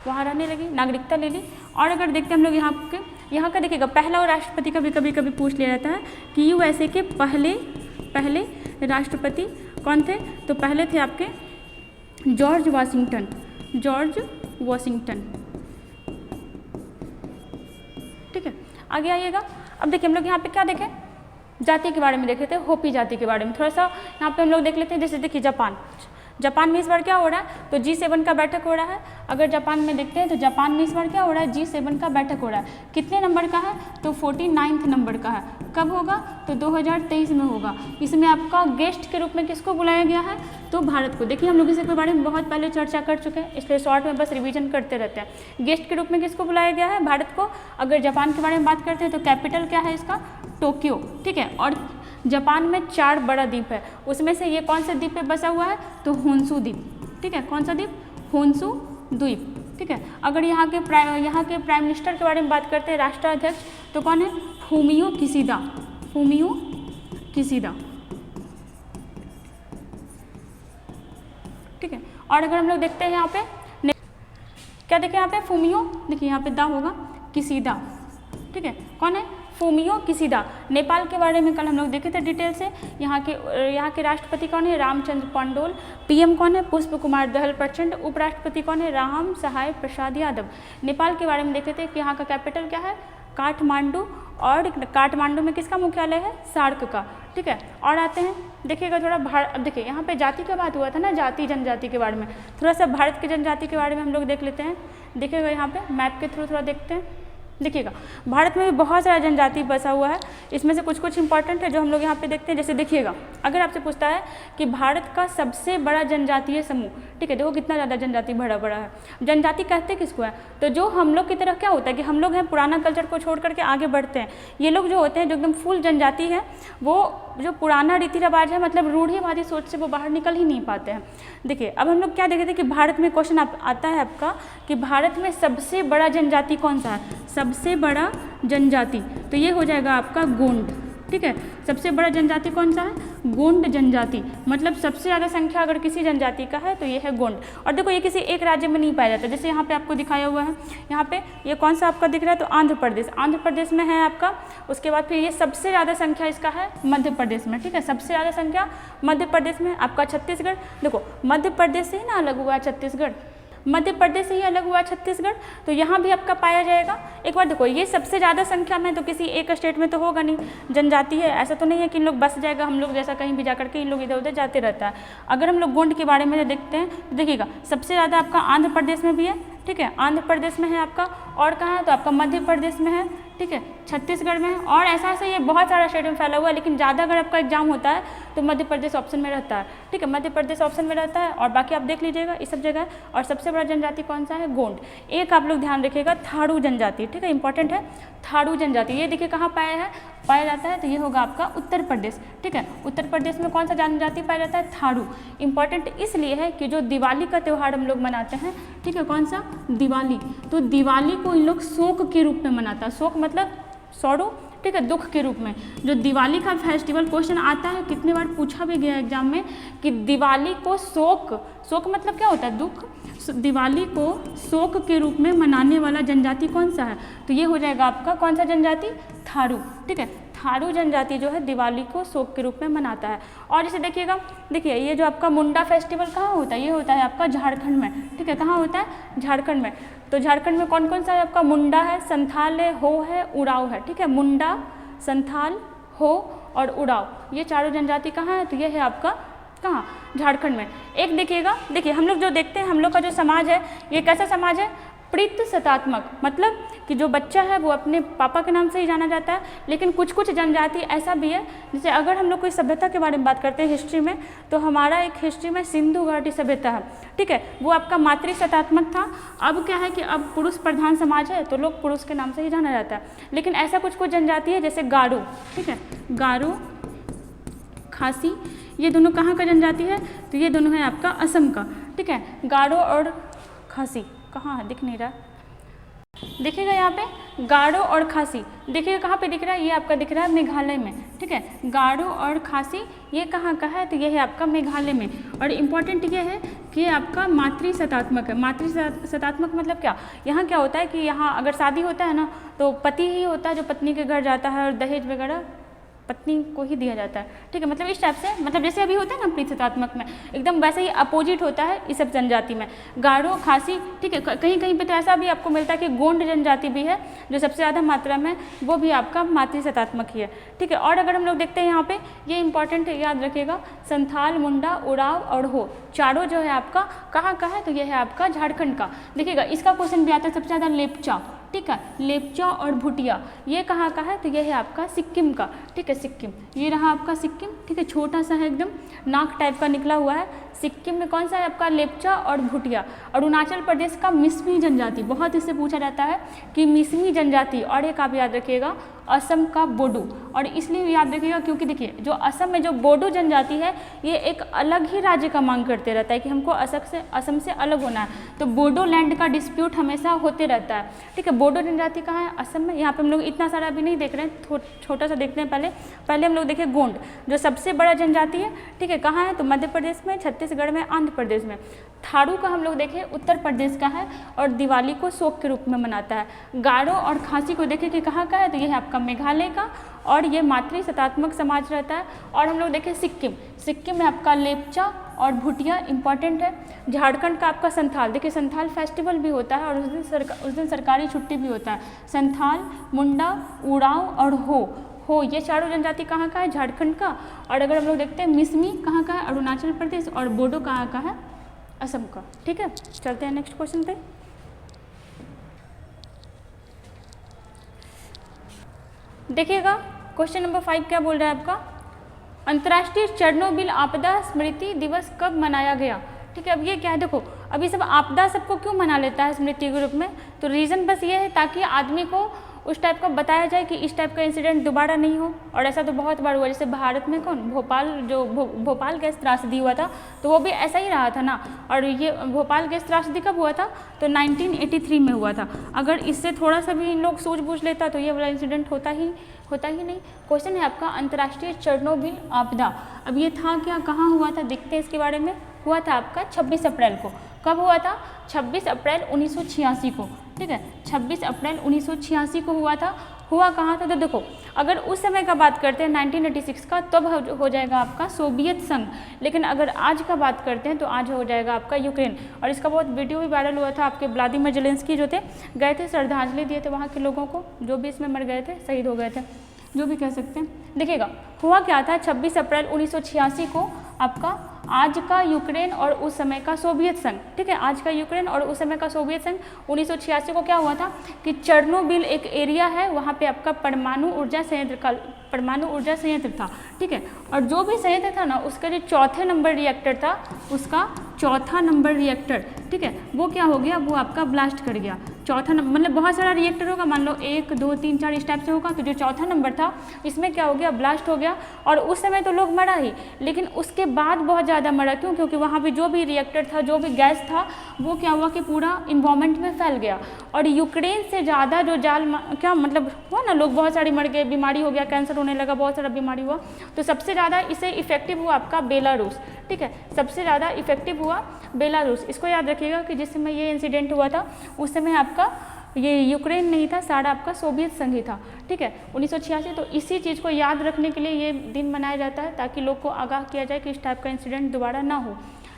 B: वहाँ रहने लगी, नागरिकता ले ली। और अगर देखते हैं हम लोग यहाँ का देखिएगा पहला राष्ट्रपति का भी कभी कभी पूछ लिया जाता है कि यूएसए के पहले राष्ट्रपति कौन थे? तो पहले थे आपके जॉर्ज वाशिंगटन, ठीक है। आगे आइएगा। अब देखिए हम लोग यहाँ पे क्या देखें? जाति के बारे में देखे थे, होपी जाति के बारे में थोड़ा सा यहाँ पे हम लोग देख लेते हैं। जैसे देखिए जापान में इस बार क्या हो रहा है? तो G7 का बैठक हो रहा है। अगर जापान में देखते हैं तो जापान में इस बार क्या हो रहा है? G7 का बैठक हो रहा है। कितने नंबर का है? तो 49 नंबर का है। कब होगा? तो 2023 में होगा। इसमें आपका गेस्ट के रूप में किसको बुलाया गया है? तो भारत को। देखिए हम लोग इसके बारे में बहुत पहले चर्चा कर चुके हैं, इसलिए शॉर्ट में बस रिवीजन करते रहते हैं। गेस्ट के रूप में किसको बुलाया गया है? भारत को। अगर जापान के बारे में बात करते हैं तो कैपिटल क्या है इसका? टोक्यो, ठीक है। और जापान में 4 बड़ा द्वीप है, उसमें से ये कौन से द्वीप पे बसा हुआ है? तो होन्शु द्वीप, ठीक है। कौन सा द्वीप? होन्शु द्वीप, ठीक है। अगर यहाँ के प्राइम मिनिस्टर के बारे में बात करते हैं, राष्ट्राध्यक्ष, तो कौन है? फूमियो किशिदा, ठीक है। और अगर हम लोग देखते हैं यहाँ पे क्या देखें? यहाँ पे फूमियो, देखिए यहाँ पे दा होगा, किशिदा, ठीक है। कौन है? Fumio Kishida. नेपाल के बारे में कल हम लोग देखे थे डिटेल से। यहाँ के राष्ट्रपति कौन है? रामचंद्र पंडोल। पीएम कौन है? पुष्प कुमार दहल प्रचंड। उपराष्ट्रपति कौन है? राम सहाय प्रसाद यादव। नेपाल के बारे में देखे थे कि यहाँ का कैपिटल क्या है? काठमांडू। और काठमांडू में किसका मुख्यालय है? सार्क का, ठीक है। और आते हैं देखिएगा थोड़ा अब देखिए यहाँ पे जाति का बात हुआ था ना, जाति जनजाति के बारे में, थोड़ा सा भारत की जनजाति के बारे में हम लोग देख लेते हैं। देखिएगा यहाँ पे मैप के थ्रू थोड़ा देखते हैं। देखिएगा भारत में भी बहुत सारा जनजाति बसा हुआ है, इसमें से कुछ इंपॉर्टेंट है जो हम लोग यहाँ पे देखते हैं। जैसे देखिएगा अगर आपसे पूछता है कि भारत का सबसे बड़ा जनजातीय समूह, ठीक है, देखो कितना ज़्यादा जनजाति बड़ा है। जनजाति कहते किसको है? तो जो हम लोग की तरह क्या होता है कि हम लोग हैं पुराना कल्चर को छोड़ करके आगे बढ़ते हैं। ये लोग जो होते हैं जो एकदम फुल जनजाति है, वो जो पुराना रीति रिवाज है, मतलब रूढ़िवादी सोच से वो बाहर निकल ही नहीं पाते हैं। देखिए अब हम लोग क्या देखे थे कि भारत में क्वेश्चन आता है आपका कि भारत में सबसे बड़ा जनजाति कौन सा है? सबसे बड़ा जनजाति तो ये हो जाएगा आपका गोंड, ठीक है। सबसे बड़ा जनजाति कौन सा है? गोंड जनजाति, मतलब सबसे ज़्यादा संख्या अगर किसी जनजाति का है तो ये है गोंड। और देखो ये किसी एक राज्य में नहीं पाया जाता, जैसे यहाँ पे आपको दिखाया हुआ है, यहाँ पे ये कौन सा आपका दिख रहा है? तो आंध्र प्रदेश में है आपका। उसके बाद फिर ये सबसे ज़्यादा संख्या इसका है मध्य प्रदेश में, ठीक है। सबसे ज़्यादा संख्या मध्य प्रदेश में। आपका छत्तीसगढ़, देखो मध्य प्रदेश से ही ना अलग हुआ है छत्तीसगढ़, मध्य प्रदेश से ही अलग हुआ छत्तीसगढ़, तो यहाँ भी आपका पाया जाएगा। एक बार देखो, ये सबसे ज़्यादा संख्या में तो किसी एक स्टेट में तो होगा नहीं, जनजाति है, ऐसा तो नहीं है कि इन लोग बस जाएगा, हम लोग जैसा कहीं भी जा करके इन लोग इधर उधर जाते रहता है। अगर हम लोग गोंड के बारे में देखते हैं तो देखिएगा सबसे ज़्यादा आपका आंध्र प्रदेश में भी है, ठीक है, आंध्र प्रदेश में है आपका, और कहाँ है तो आपका मध्य प्रदेश में है, ठीक है, छत्तीसगढ़ में है, और ऐसा ये बहुत सारा स्टेट में फैला हुआ है। लेकिन ज़्यादा अगर आपका एग्जाम होता है तो मध्य प्रदेश ऑप्शन में रहता है, ठीक है, मध्य प्रदेश ऑप्शन में रहता है, और बाकी आप देख लीजिएगा इस सब जगह। और सबसे बड़ा जनजाति कौन सा है, गोंड। एक आप लोग ध्यान रखिएगा, थारू जनजाति, ठीक है, इंपॉर्टेंट है, थारू जनजाति। ये देखिए कहाँ पाया जाता है, तो ये होगा आपका उत्तर प्रदेश, ठीक है, उत्तर प्रदेश में कौन सा जनजाति पाया जाता है, थारू। इंपॉर्टेंट इसलिए है कि जो दिवाली का त्यौहार हम लोग मनाते हैं, ठीक है, कौन सा, दिवाली, तो दिवाली को इन लोग शोक के रूप में मनाता है, शोक मतलब सॉरो, ठीक है, दुख के रूप में। जो दिवाली का फेस्टिवल, क्वेश्चन आता है, कितने बार पूछा भी गया एग्जाम में कि दिवाली को शोक मतलब क्या होता है, दुख, दिवाली को शोक के रूप में मनाने वाला जनजाति कौन सा है, तो ये हो जाएगा आपका कौन सा जनजाति, थारू, ठीक है, थारू जनजाति जो है दिवाली को शोक के रूप में मनाता है। और इसे देखिएगा, देखिए ये जो आपका मुंडा फेस्टिवल कहाँ होता है, ये होता है आपका झारखंड में, ठीक है, कहाँ होता है, झारखंड में। तो झारखंड में कौन कौन सा है आपका, मुंडा है, संथाल है, हो है, उराव है, ठीक है, मुंडा, संथाल, हो और उराव, ये चारों जनजाति कहाँ है, तो ये है आपका कहाँ, झारखंड में। एक देखिएगा, देखिए हम लोग जो देखते हैं, हम लोग का जो समाज है ये कैसा समाज है, प्रीतशतात्मक, मतलब कि जो बच्चा है वो अपने पापा के नाम से ही जाना जाता है। लेकिन कुछ कुछ जनजाति ऐसा भी है, जैसे अगर हम लोग कोई सभ्यता के बारे में बात करते हैं हिस्ट्री में, तो हमारा एक हिस्ट्री में सिंधु घाटी सभ्यता है, ठीक है, वो आपका मातृशतात्मक था। अब क्या है कि अब पुरुष प्रधान समाज है, तो लोग पुरुष के नाम से ही जाना जाता है। लेकिन ऐसा कुछ कुछ जनजाति है जैसे गारो, ठीक है, गारो, खासी, ये दोनों कहाँ का जनजाति है, तो ये दोनों है आपका असम का, ठीक है, गारो और खासी कहाँ है, दिख नहीं रहा, देखिएगा यहाँ पे गारो और खासी, देखिएगा कहाँ पे दिख रहा है, ये आपका दिख रहा है मेघालय में, ठीक है, गारो और खासी ये कहाँ का है, तो ये है आपका मेघालय में। और इम्पॉर्टेंट ये है कि आपका मातृशतात्मक है। मातृशतात्मक मतलब क्या, यहाँ क्या होता है कि यहाँ अगर शादी होता है ना, तो पति ही होता है जो पत्नी के घर जाता है, और दहेज वगैरह पत्नी को ही दिया जाता है, ठीक है, मतलब इस टाइप से, मतलब जैसे अभी होता है ना प्रीतशतात्मक में, एकदम वैसे ही अपोजिट होता है इस सब जनजाति में, गारो, खासी, ठीक है। कहीं कहीं पे तो ऐसा भी आपको मिलता है कि गोंड जनजाति भी है जो सबसे ज़्यादा मात्रा में, वो भी आपका मातृशतात्मक ही है, ठीक है। और अगर हम लोग देखते हैं यहाँ पे, ये इंपॉर्टेंट याद रखिएगा, संथाल, मुंडा, उराव और हो, चारों जो है आपका कहाँ का है, तो ये है आपका झारखंड का। देखिएगा इसका क्वेश्चन भी आता है सबसे ज़्यादा लेपचा, ठीक है, लेपचा और भुटिया ये कहाँ का है, तो ये है आपका सिक्किम का, ठीक है, सिक्किम, ये रहा आपका सिक्किम, ठीक है, छोटा सा है एकदम नाक टाइप का निकला हुआ है। सिक्किम में कौन सा है आपका, लेपचा और भुटिया। अरुणाचल प्रदेश का मिसमी जनजाति, बहुत इससे पूछा जाता है कि मिसमी जनजाति। और एक आप याद रखिएगा असम का बोडो, और इसलिए याद रखिएगा क्योंकि देखिए जो असम में जो बोडो जनजाति है ये एक अलग ही राज्य का मांग करते रहता है कि हमको असम से अलग होना है, तो बोडो लैंड का डिस्प्यूट हमेशा होते रहता है, ठीक है। बोडो जनजाति कहाँ है, असम में। यहाँ पे हम लोग इतना सारा अभी नहीं देख रहे हैं, छोटा सा देखते हैं। पहले हम लोग देखें गोंड, जो सबसे बड़ा जनजाति है, ठीक है, कहाँ है, तो मध्य प्रदेश में, छत्तीसगढ़ में, आंध्र प्रदेश में। थारू का हम लोग देखें उत्तर प्रदेश का है और दिवाली को शोक के रूप में मनाता है। गारो और खासी को देखें कि कहाँ का है, तो ये है आपका मेघालय का, और ये मातृशतात्मक समाज रहता है। और हम लोग देखें सिक्किम में आपका लेपचा और भुटिया इंपॉर्टेंट है। झारखंड का आपका संथाल, देखिए संथाल फेस्टिवल भी होता है और उस दिन सरकारी छुट्टी भी होता है। संथाल, मुंडा, उराव और हो ये चारों जनजाति कहाँ का है, झारखंड का। और अगर हम लोग देखते हैं मिसमी कहाँ का है, अरुणाचल प्रदेश, और बोडो कहाँ का है, असम का, ठीक है। चलते हैं नेक्स्ट क्वेश्चन पे। देखिएगा क्वेश्चन नंबर 5 क्या बोल रहा है आपका, अंतर्राष्ट्रीय चेरनोबिल आपदा स्मृति दिवस कब मनाया गया, ठीक है। अब ये क्या है, देखो अब ये सब आपदा सबको क्यों मना लेता है स्मृति के रूप में, तो रीज़न बस ये है ताकि आदमी को उस टाइप का बताया जाए कि इस टाइप का इंसिडेंट दोबारा नहीं हो। और ऐसा तो बहुत बार हुआ, जैसे भारत में भोपाल गैस त्रासदी हुआ था, तो वो भी ऐसा ही रहा था ना। और ये भोपाल गैस त्रासदी कब हुआ था, तो 1983 में हुआ था। अगर इससे थोड़ा सा भी इन लोग सूझबूझ लेता तो ये वाला इंसिडेंट होता ही नहीं। क्वेश्चन है आपका अंतर्राष्ट्रीय चेरनोबिल आपदा, अब ये था क्या, कहाँ हुआ था, देखते हैं इसके बारे में। हुआ था आपका 26 अप्रैल को। कब हुआ था, 26 अप्रैल 1986 को, ठीक है, 26 अप्रैल 1986 को हुआ था। हुआ कहाँ था? तो देखो, अगर उस समय का बात करते हैं 1986 का, तब हो जाएगा आपका सोवियत संघ, लेकिन अगर आज का बात करते हैं तो आज हो जाएगा आपका यूक्रेन। और इसका बहुत वीडियो भी वायरल हुआ था, आपके व्लादिमीर जेलेंस्की जो थे गए थे, श्रद्धांजलि दिए थे वहाँ के लोगों को जो भी इसमें मर गए थे, शहीद हो गए थे, जो भी कह सकते हैं। देखिएगा हुआ क्या था, 26 अप्रैल 1986 को आपका आज का यूक्रेन और उस समय का सोवियत संघ, ठीक है, आज का यूक्रेन और उस समय का सोवियत संघ, 1986 को क्या हुआ था कि चेर्नोबिल एक एरिया है, वहाँ पे आपका परमाणु ऊर्जा संयंत्र था, ठीक है। और जो भी संयंत्र था ना, उसका जो चौथे नंबर रिएक्टर था, उसका चौथा नंबर रिएक्टर, ठीक है, वो क्या हो गया, वो आपका ब्लास्ट कर गया। चौथा नंबर मतलब बहुत सारा रिएक्टर होगा, मान लो 1 2 3 4 इस टाइप से होगा, तो जो चौथा नंबर था इसमें क्या हो गया, ब्लास्ट हो गया। और उस समय तो लोग मरा ही, लेकिन उसके बाद बहुत ज़्यादा मरा। क्यों? क्योंकि वहाँ पे जो भी रिएक्टर था, जो भी गैस था, वो क्या हुआ कि पूरा इन्वायरमेंट में फैल गया। और यूक्रेन से ज़्यादा जो क्या मतलब हुआ ना, लोग बहुत सारे मर गए, बीमारी हो गया, कैंसर होने लगा, बहुत सारा बीमारी हुआ। तो सबसे ज़्यादा इसे इफेक्टिव हुआ आपका बेलारूस, ठीक है, सबसे ज़्यादा इफेक्टिव हुआ बेलारूस। इसको याद रखिएगा कि जिस समय ये इंसिडेंट हुआ था उस समय आपका ये यूक्रेन नहीं था, सारा आपका सोवियत संघ ही था, ठीक है, 1986। तो इसी चीज़ को याद रखने के लिए ये दिन मनाया जाता है, ताकि लोग को आगाह किया जाए कि इस टाइप का इंसिडेंट दोबारा ना हो,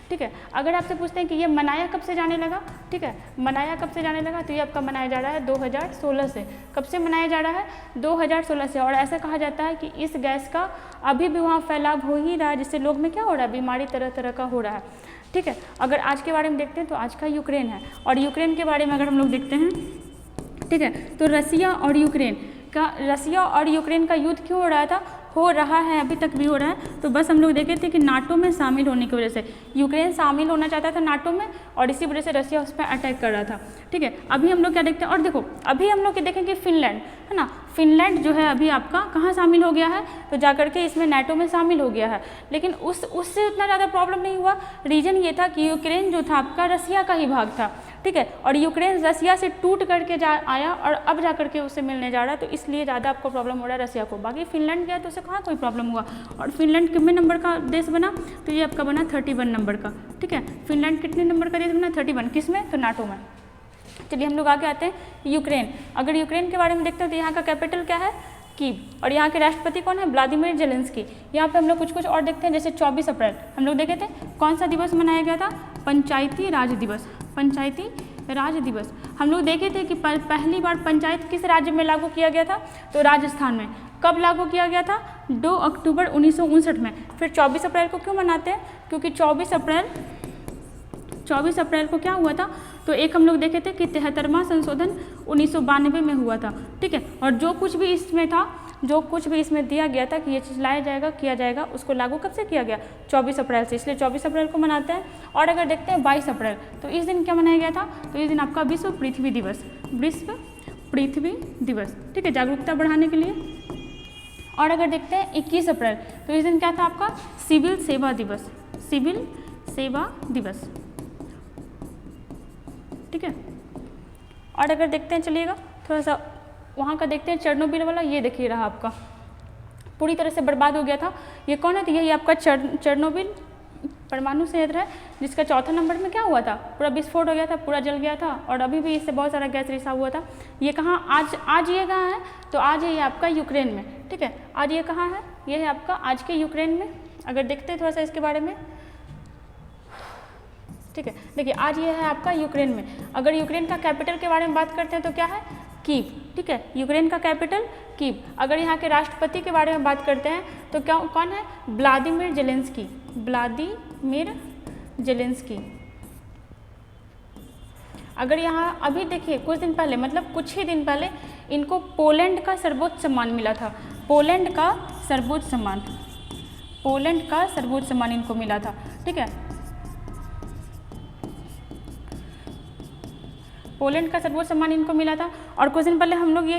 B: ठीक है। अगर आपसे पूछते हैं कि ये मनाया कब से जाने लगा, ठीक है, मनाया कब से जाने लगा, तो ये आपका मनाया जा रहा है 2016 से। कब से मनाया जा रहा है? 2016 से। और ऐसा कहा जाता है कि इस गैस का अभी भी वहाँ फैलाव हो ही रहा है, जिससे लोग में क्या हो रहा है, बीमारी तरह तरह का हो रहा है, ठीक है। अगर आज के बारे में देखते हैं तो आज का यूक्रेन है। और यूक्रेन के बारे में अगर हम लोग देखते हैं, ठीक है, तो रसिया और यूक्रेन का युद्ध क्यों हो रहा है, अभी तक भी हो रहा है। तो बस हम लोग देखे थे कि नाटो में शामिल होने की वजह से यूक्रेन शामिल होना चाहता था नाटो में, और इसी वजह से रसिया उस पर अटैक कर रहा था, ठीक है। अभी हम लोग क्या देखते हैं, और देखो अभी हम लोग देखेंगे फिनलैंड, है ना, फिनलैंड जो है अभी आपका कहाँ शामिल हो गया है, तो जाकर के इसमें नाटो में शामिल हो गया है। लेकिन उससे उतना ज़्यादा प्रॉब्लम नहीं हुआ। रीज़न ये था कि यूक्रेन जो था आपका रसिया का ही भाग था, ठीक है, और यूक्रेन रसिया से टूट करके आया और अब जा करके उससे मिलने जा रहा है, तो इसलिए ज़्यादा आपको प्रॉब्लम हो रहा है रसिया को। बाकी फिनलैंड गया तो उसे कहाँ कोई प्रॉब्लम हुआ। और फिनलैंड कितने नंबर का देश बना, तो ये आपका बना 31 नंबर का, ठीक है। फिनलैंड कितने नंबर का देश बना, 31, किसमें, तो नाटो में। चलिए हम लोग आगे आते हैं यूक्रेन। अगर यूक्रेन के बारे में देखते हैं तो यहाँ का कैपिटल क्या है, कीव, और यहाँ के राष्ट्रपति कौन है, व्लादिमीर जेलेंस्की। यहाँ पे हम लोग कुछ और देखते हैं, जैसे 24 अप्रैल हम लोग देखे थे, कौन सा दिवस मनाया गया था, पंचायती राज दिवस। पंचायती राज दिवस हम लोग देखे थे कि पहली बार पंचायत किस राज्य में लागू किया गया था, तो राजस्थान में। कब लागू किया गया था, 2 अक्टूबर 1959 में। फिर 24 अप्रैल को क्यों मनाते हैं, क्योंकि 24 अप्रैल को क्या हुआ था, तो एक हम लोग देखे थे कि 73वां संशोधन 1992 में हुआ था, ठीक है। और जो कुछ भी इसमें दिया गया था कि ये चीज़ लाया जाएगा, किया जाएगा, उसको लागू कब से किया गया, 24 अप्रैल से, इसलिए 24 अप्रैल को मनाते हैं। और अगर देखते हैं 22 अप्रैल, तो इस दिन क्या मनाया गया था, तो इस दिन आपका विश्व पृथ्वी दिवस, ठीक है, जागरूकता बढ़ाने के लिए। और अगर देखते हैं 21 अप्रैल, तो इस दिन क्या था आपका, सिविल सेवा दिवस, ठीक है। और अगर देखते हैं, चलिएगा थोड़ा सा वहाँ का देखते हैं, चेर्नोबिल वाला, ये देखिए रहा आपका, पूरी तरह से बर्बाद हो गया था। ये कौन है, तो यही आपका चेर्नोबिल परमाणु संयंत्र है, जिसका चौथा नंबर में क्या हुआ था, पूरा विस्फोट हो गया था, पूरा जल गया था, और अभी भी इससे बहुत सारा गैस रिसाव हुआ था। ये कहाँ आज ये कहाँ है, तो आज ये आपका यूक्रेन में, ठीक है। आज ये कहाँ है, ये है आपका आज के यूक्रेन में। अगर देखते हैं थोड़ा सा इसके बारे में, ठीक है, देखिए आज ये है आपका यूक्रेन में। अगर यूक्रेन का कैपिटल के बारे में बात करते हैं तो क्या है, कीव, ठीक है, यूक्रेन का कैपिटल कीव। अगर यहाँ के राष्ट्रपति के बारे में बात करते हैं तो क्या कौन है, व्लादिमीर जेलेंस्की। अगर यहाँ अभी देखिए कुछ दिन पहले, मतलब कुछ ही दिन पहले, इनको पोलैंड का सर्वोच्च सम्मान मिला था। पोलैंड का सर्वोच्च सम्मान इनको मिला था, ठीक है। पोलैंड का सर्वोच्च सम्मान इनको मिला था। और कुछ दिन पहले हम लोग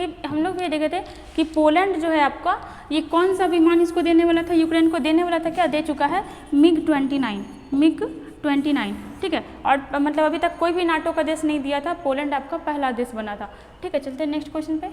B: ये देखे थे कि पोलैंड जो है आपका, ये कौन सा विमान इसको देने वाला था, यूक्रेन को देने वाला था, क्या दे चुका है, MiG-29, ठीक है। और मतलब अभी तक कोई भी नाटो का देश नहीं दिया था, पोलैंड आपका पहला देश बना था, ठीक है। चलते हैं नेक्स्ट क्वेश्चन पे।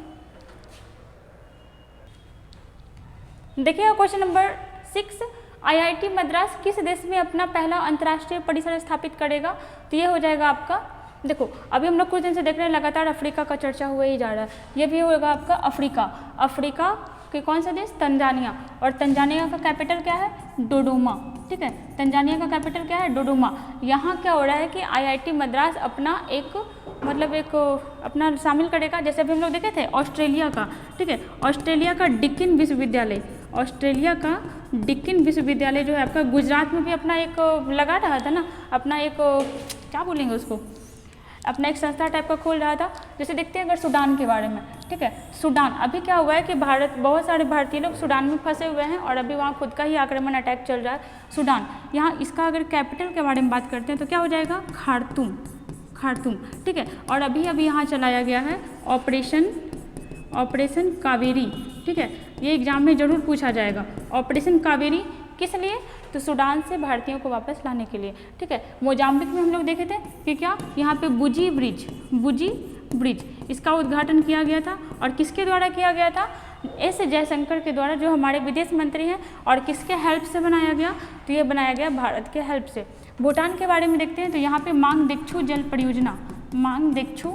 B: देखिएगा क्वेश्चन नंबर 6, IIT मद्रास किस देश में अपना पहला अंतर्राष्ट्रीय परिसर स्थापित करेगा, तो ये हो जाएगा आपका देखो अभी हम लोग कुछ दिन से देख रहे हैं लगातार अफ्रीका का चर्चा हुआ ही जा रहा है। ये भी होगा आपका अफ्रीका। अफ्रीका के कौन सा देश? तंजानिया। और तंजानिया का कैपिटल क्या है? डोडोमा। ठीक है, तंजानिया का कैपिटल क्या है? डोडोमा। यहाँ क्या हो रहा है कि आईआईटी मद्रास अपना एक अपना शामिल करेगा, जैसे अभी हम लोग देखे थे ऑस्ट्रेलिया का। ठीक है, ऑस्ट्रेलिया का डिकिन विश्वविद्यालय, ऑस्ट्रेलिया का डिकिन विश्वविद्यालय जो है आपका गुजरात में भी अपना एक लगा रहा था ना, अपना एक क्या बोलेंगे उसको, अपना एक संस्था टाइप का खोल रहा था। जैसे देखते हैं अगर सूडान के बारे में। ठीक है, सूडान अभी क्या हुआ है कि बहुत सारे भारतीय लोग सूडान में फंसे हुए हैं और अभी वहाँ खुद का ही आक्रमण अटैक चल रहा है। सूडान, यहाँ इसका अगर कैपिटल के बारे में बात करते हैं तो क्या हो जाएगा? खार्तूम। खार्तूम। ठीक है, और अभी यहाँ चलाया गया है ऑपरेशन कावेरी। ठीक है, ये एग्जाम में जरूर पूछा जाएगा। ऑपरेशन कावेरी किस लिए? तो सूडान से भारतीयों को वापस लाने के लिए। ठीक है, मोजाम्बिक में हम लोग देखे थे कि क्या यहाँ पे बुजी ब्रिज इसका उद्घाटन किया गया था। और किसके द्वारा किया गया था? एस जयशंकर के द्वारा, जो हमारे विदेश मंत्री हैं। और किसके हेल्प से बनाया गया? तो ये बनाया गया भारत के हेल्प से। भूटान के बारे में देखते हैं तो यहाँ पे मांगदेक्षु जल परियोजना, मांगदेक्षु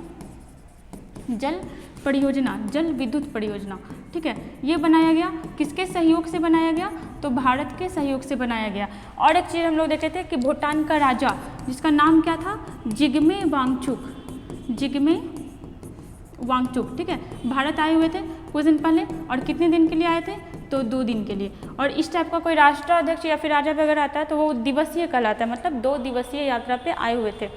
B: जल परियोजना, जल विद्युत परियोजना। ठीक है, ये बनाया गया किसके सहयोग से बनाया गया? तो भारत के सहयोग से बनाया गया। और एक चीज़ हम लोग देखे थे कि भूटान का राजा जिसका नाम क्या था? जिग्मे वांगचुक। ठीक है, भारत आए हुए थे कुछ दिन पहले। और कितने दिन के लिए आए थे? तो 2 दिन के लिए। और इस टाइप का कोई राष्ट्राध्यक्ष या फिर राजा वगैरह आता है तो वो दिवसीय कहलाता है, मतलब 2 दिवसीय यात्रा पे आए हुए थे।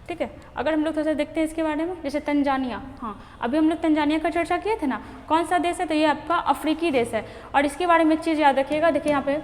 B: ठीक है, अगर हम लोग थोड़ा सा देखते हैं इसके बारे में, जैसे तंजानिया। हाँ, अभी हम लोग तंजानिया का चर्चा किए थे ना, कौन सा देश है? तो ये आपका अफ्रीकी देश है। और इसके बारे में एक चीज़ याद रखिएगा, देखिए यहाँ पे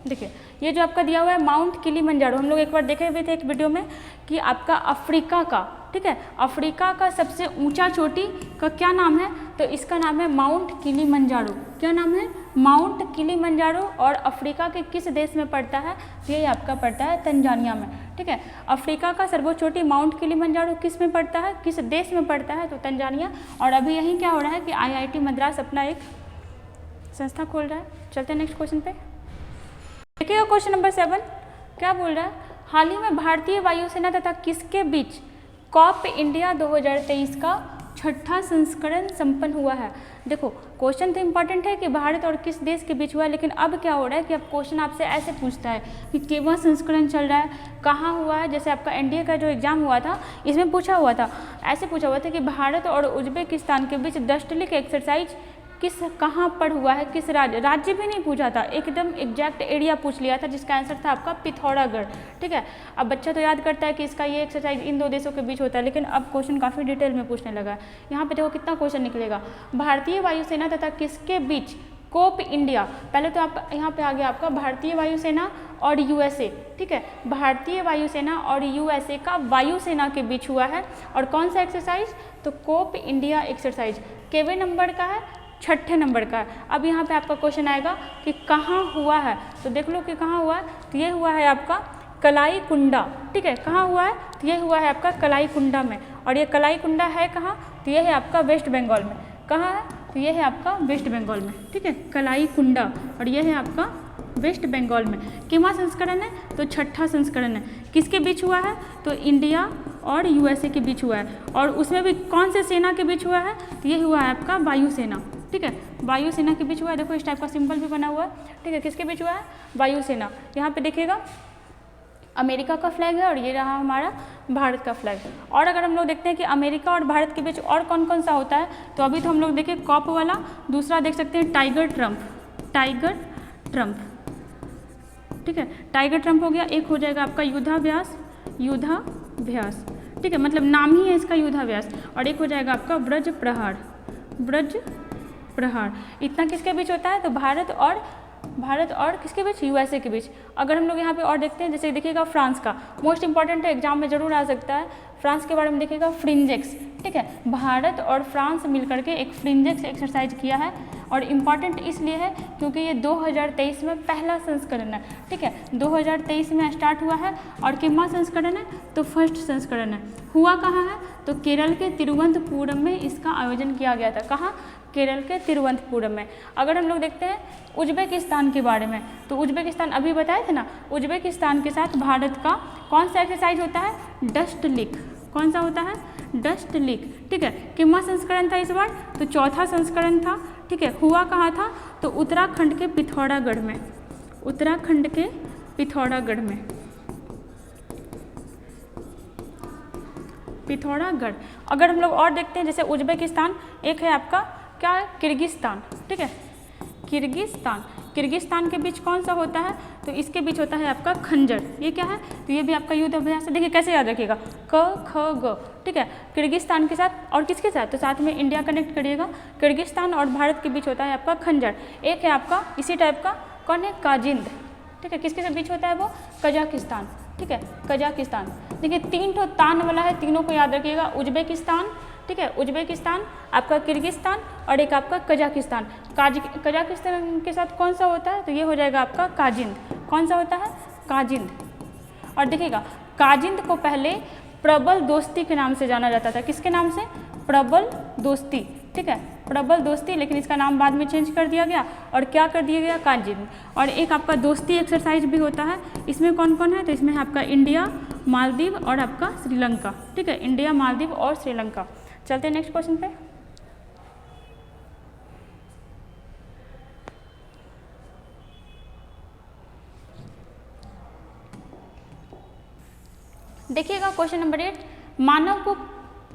B: देखिए ये जो आपका दिया हुआ है माउंट किलीमंजारो, हम लोग एक बार देखे हुए थे एक वीडियो में कि आपका अफ्रीका का, ठीक है, अफ्रीका का सबसे ऊंचा चोटी का क्या नाम है? तो इसका नाम है माउंट किलीमंजारो। क्या नाम है? Mount Kilimanjaro. और अफ्रीका के किस देश में पड़ता है? तो ये आपका पड़ता है तंजानिया में। ठीक है, अफ्रीका का सर्वोच्च चोटी माउंट किलीमंजारो किस में पड़ता है, किस देश में पड़ता है? तो तंजानिया। और अभी यहीं क्या हो रहा है कि IIT मद्रास अपना एक संस्था खोल रहा है। चलते हैं नेक्स्ट क्वेश्चन पे। देखिएगा क्वेश्चन नंबर 7 क्या बोल रहा है? हाल ही में भारतीय वायुसेना तथा किसके बीच कॉप इंडिया 2023 का 6ठा संस्करण संपन्न हुआ है। देखो क्वेश्चन तो इंपॉर्टेंट है कि भारत और किस देश के बीच हुआ है, लेकिन अब क्या हो रहा है कि अब क्वेश्चन आपसे ऐसे पूछता है कि केवल संस्करण चल रहा है, कहाँ हुआ है। जैसे आपका NDA का जो एग्जाम हुआ था इसमें पूछा हुआ था, ऐसे पूछा हुआ था कि भारत और उज्बेकिस्तान के बीच दस्टलिक एक्सरसाइज कहाँ पर हुआ है, किस राज्य भी नहीं पूछा था, एकदम एग्जैक्ट एरिया पूछ लिया था, जिसका आंसर था आपका पिथौरागढ़। ठीक है, अब बच्चा तो याद करता है कि इसका ये एक्सरसाइज इन 2 देशों के बीच होता है, लेकिन अब क्वेश्चन काफ़ी डिटेल में पूछने लगा है। यहाँ पे देखो कितना क्वेश्चन निकलेगा। भारतीय वायुसेना तथा किसके बीच कोप इंडिया, पहले तो आप यहाँ पे आ गया आपका भारतीय वायुसेना और USA। ठीक है, भारतीय वायुसेना और USA का वायुसेना के बीच हुआ है। और कौन सा एक्सरसाइज? तो कोप इंडिया एक्सरसाइज केवे नंबर का है, 6ठे नंबर का है। अब यहाँ पे आपका क्वेश्चन आएगा कि कहाँ हुआ है, तो देख लो कि कहाँ हुआ है। तो ये हुआ है आपका कलाई कुंडा। ठीक है, कहाँ हुआ है? तो ये हुआ है आपका कलाई कुंडा में। और ये कलाई कुंडा है कहाँ? तो ये है आपका वेस्ट बंगाल में। कहाँ है? तो ये है आपका वेस्ट बंगाल में। ठीक है, कलाई कुंडा, और ये है आपका वेस्ट बंगाल में। कितना संस्करण है? तो 6ठा संस्करण है। किसके बीच हुआ है? तो इंडिया और USA के बीच हुआ है। और उसमें भी कौन से सेना के बीच हुआ है? तो ये हुआ है आपका वायुसेना। ठीक है, वायुसेना के बीच हुआ है। देखो इस टाइप का सिंबल भी बना हुआ है। ठीक है, किसके बीच हुआ है? वायुसेना। यहाँ पे देखिएगा अमेरिका का फ्लैग है और ये रहा हमारा भारत का फ्लैग। और अगर हम लोग देखते हैं कि अमेरिका और भारत के बीच और कौन कौन सा होता है, तो अभी तो हम लोग देखें कॉप वाला, दूसरा देख सकते हैं टाइगर ट्रम्प। ठीक है, टाइगर ट्रम्प हो गया। एक हो जाएगा आपका युद्धाभ्यास। ठीक है, मतलब नाम ही है इसका युद्धाभ्यास। और एक हो जाएगा आपका ब्रज प्रहार। इतना किसके बीच होता है? तो भारत और किसके बीच? USA के बीच। अगर हम लोग यहाँ पे और देखते हैं, जैसे देखिएगा फ्रांस का, मोस्ट इंपॉर्टेंट है, एग्जाम में जरूर आ सकता है। फ्रांस के बारे में देखिएगा फ्रिंजेक्स। ठीक है, भारत और फ्रांस मिलकर के एक फ्रिंजेक्स एक्सरसाइज किया है। और इम्पॉर्टेंट इसलिए है क्योंकि ये 2023 में पहला संस्करण है। ठीक है, 2023 में स्टार्ट हुआ है। और कितना संस्करण है? तो फर्स्ट संस्करण है। हुआ कहाँ है? तो केरल के तिरुवनंतपुरम में इसका आयोजन किया गया था। कहाँ? केरल के तिरुवनंतपुरम में। अगर हम लोग देखते हैं उज्बेकिस्तान के बारे में, तो उज्बेकिस्तान अभी बताए थे ना, उज्बेकिस्तान के साथ भारत का कौन सा एक्सरसाइज होता है, डस्ट लीक। कौन सा होता है, डस्ट लीक, ठीक है। कितना संस्करण था इस बार, तो चौथा संस्करण था, ठीक है। हुआ कहाँ था, तो उत्तराखंड के पिथौरागढ़ में, उत्तराखंड के पिथौरागढ़ में, पिथौरागढ़। अगर हम लोग और देखते हैं जैसे उज्बेकिस्तान, एक है आपका क्या है, किर्गिस्तान, ठीक है, किर्गिस्तान। किर्गिस्तान के बीच कौन सा होता है, तो इसके बीच होता है आपका खंजर। ये क्या है, तो ये भी आपका युद्ध अभ्यास है। देखिए कैसे याद रखिएगा, क ख ग, ठीक है। किर्गिस्तान के साथ और किसके साथ, तो साथ में इंडिया कनेक्ट करिएगा। किर्गिस्तान और भारत के बीच होता है आपका खंजर। एक है आपका इसी टाइप का, कौन है, काजिंद, ठीक है। किसके बीच होता है वो, कजाकिस्तान, ठीक है, कजाकिस्तान। देखिए 3 तो तान वाला है, तीनों को याद रखिएगा, उज्बेकिस्तान, ठीक है, उज्बेकिस्तान, आपका किर्गिस्तान और एक आपका कजाकिस्तान। कजाकिस्तान के साथ कौन सा होता है, तो ये हो जाएगा आपका काजिंद। कौन सा होता है, काजिंद। और देखिएगा काजिंद को पहले प्रबल दोस्ती के नाम से जाना जाता था। किसके नाम से, प्रबल दोस्ती, ठीक है, प्रबल दोस्ती। लेकिन इसका नाम बाद में चेंज कर दिया गया और क्या कर दिया गया, काजिंद। और एक आपका दोस्ती एक्सरसाइज भी होता है। इसमें कौन कौन है, तो इसमें है आपका इंडिया, मालदीव और आपका श्रीलंका, ठीक है, इंडिया, मालदीव और श्रीलंका। चलते हैं नेक्स्ट क्वेश्चन पे। देखिएगा क्वेश्चन नंबर 8,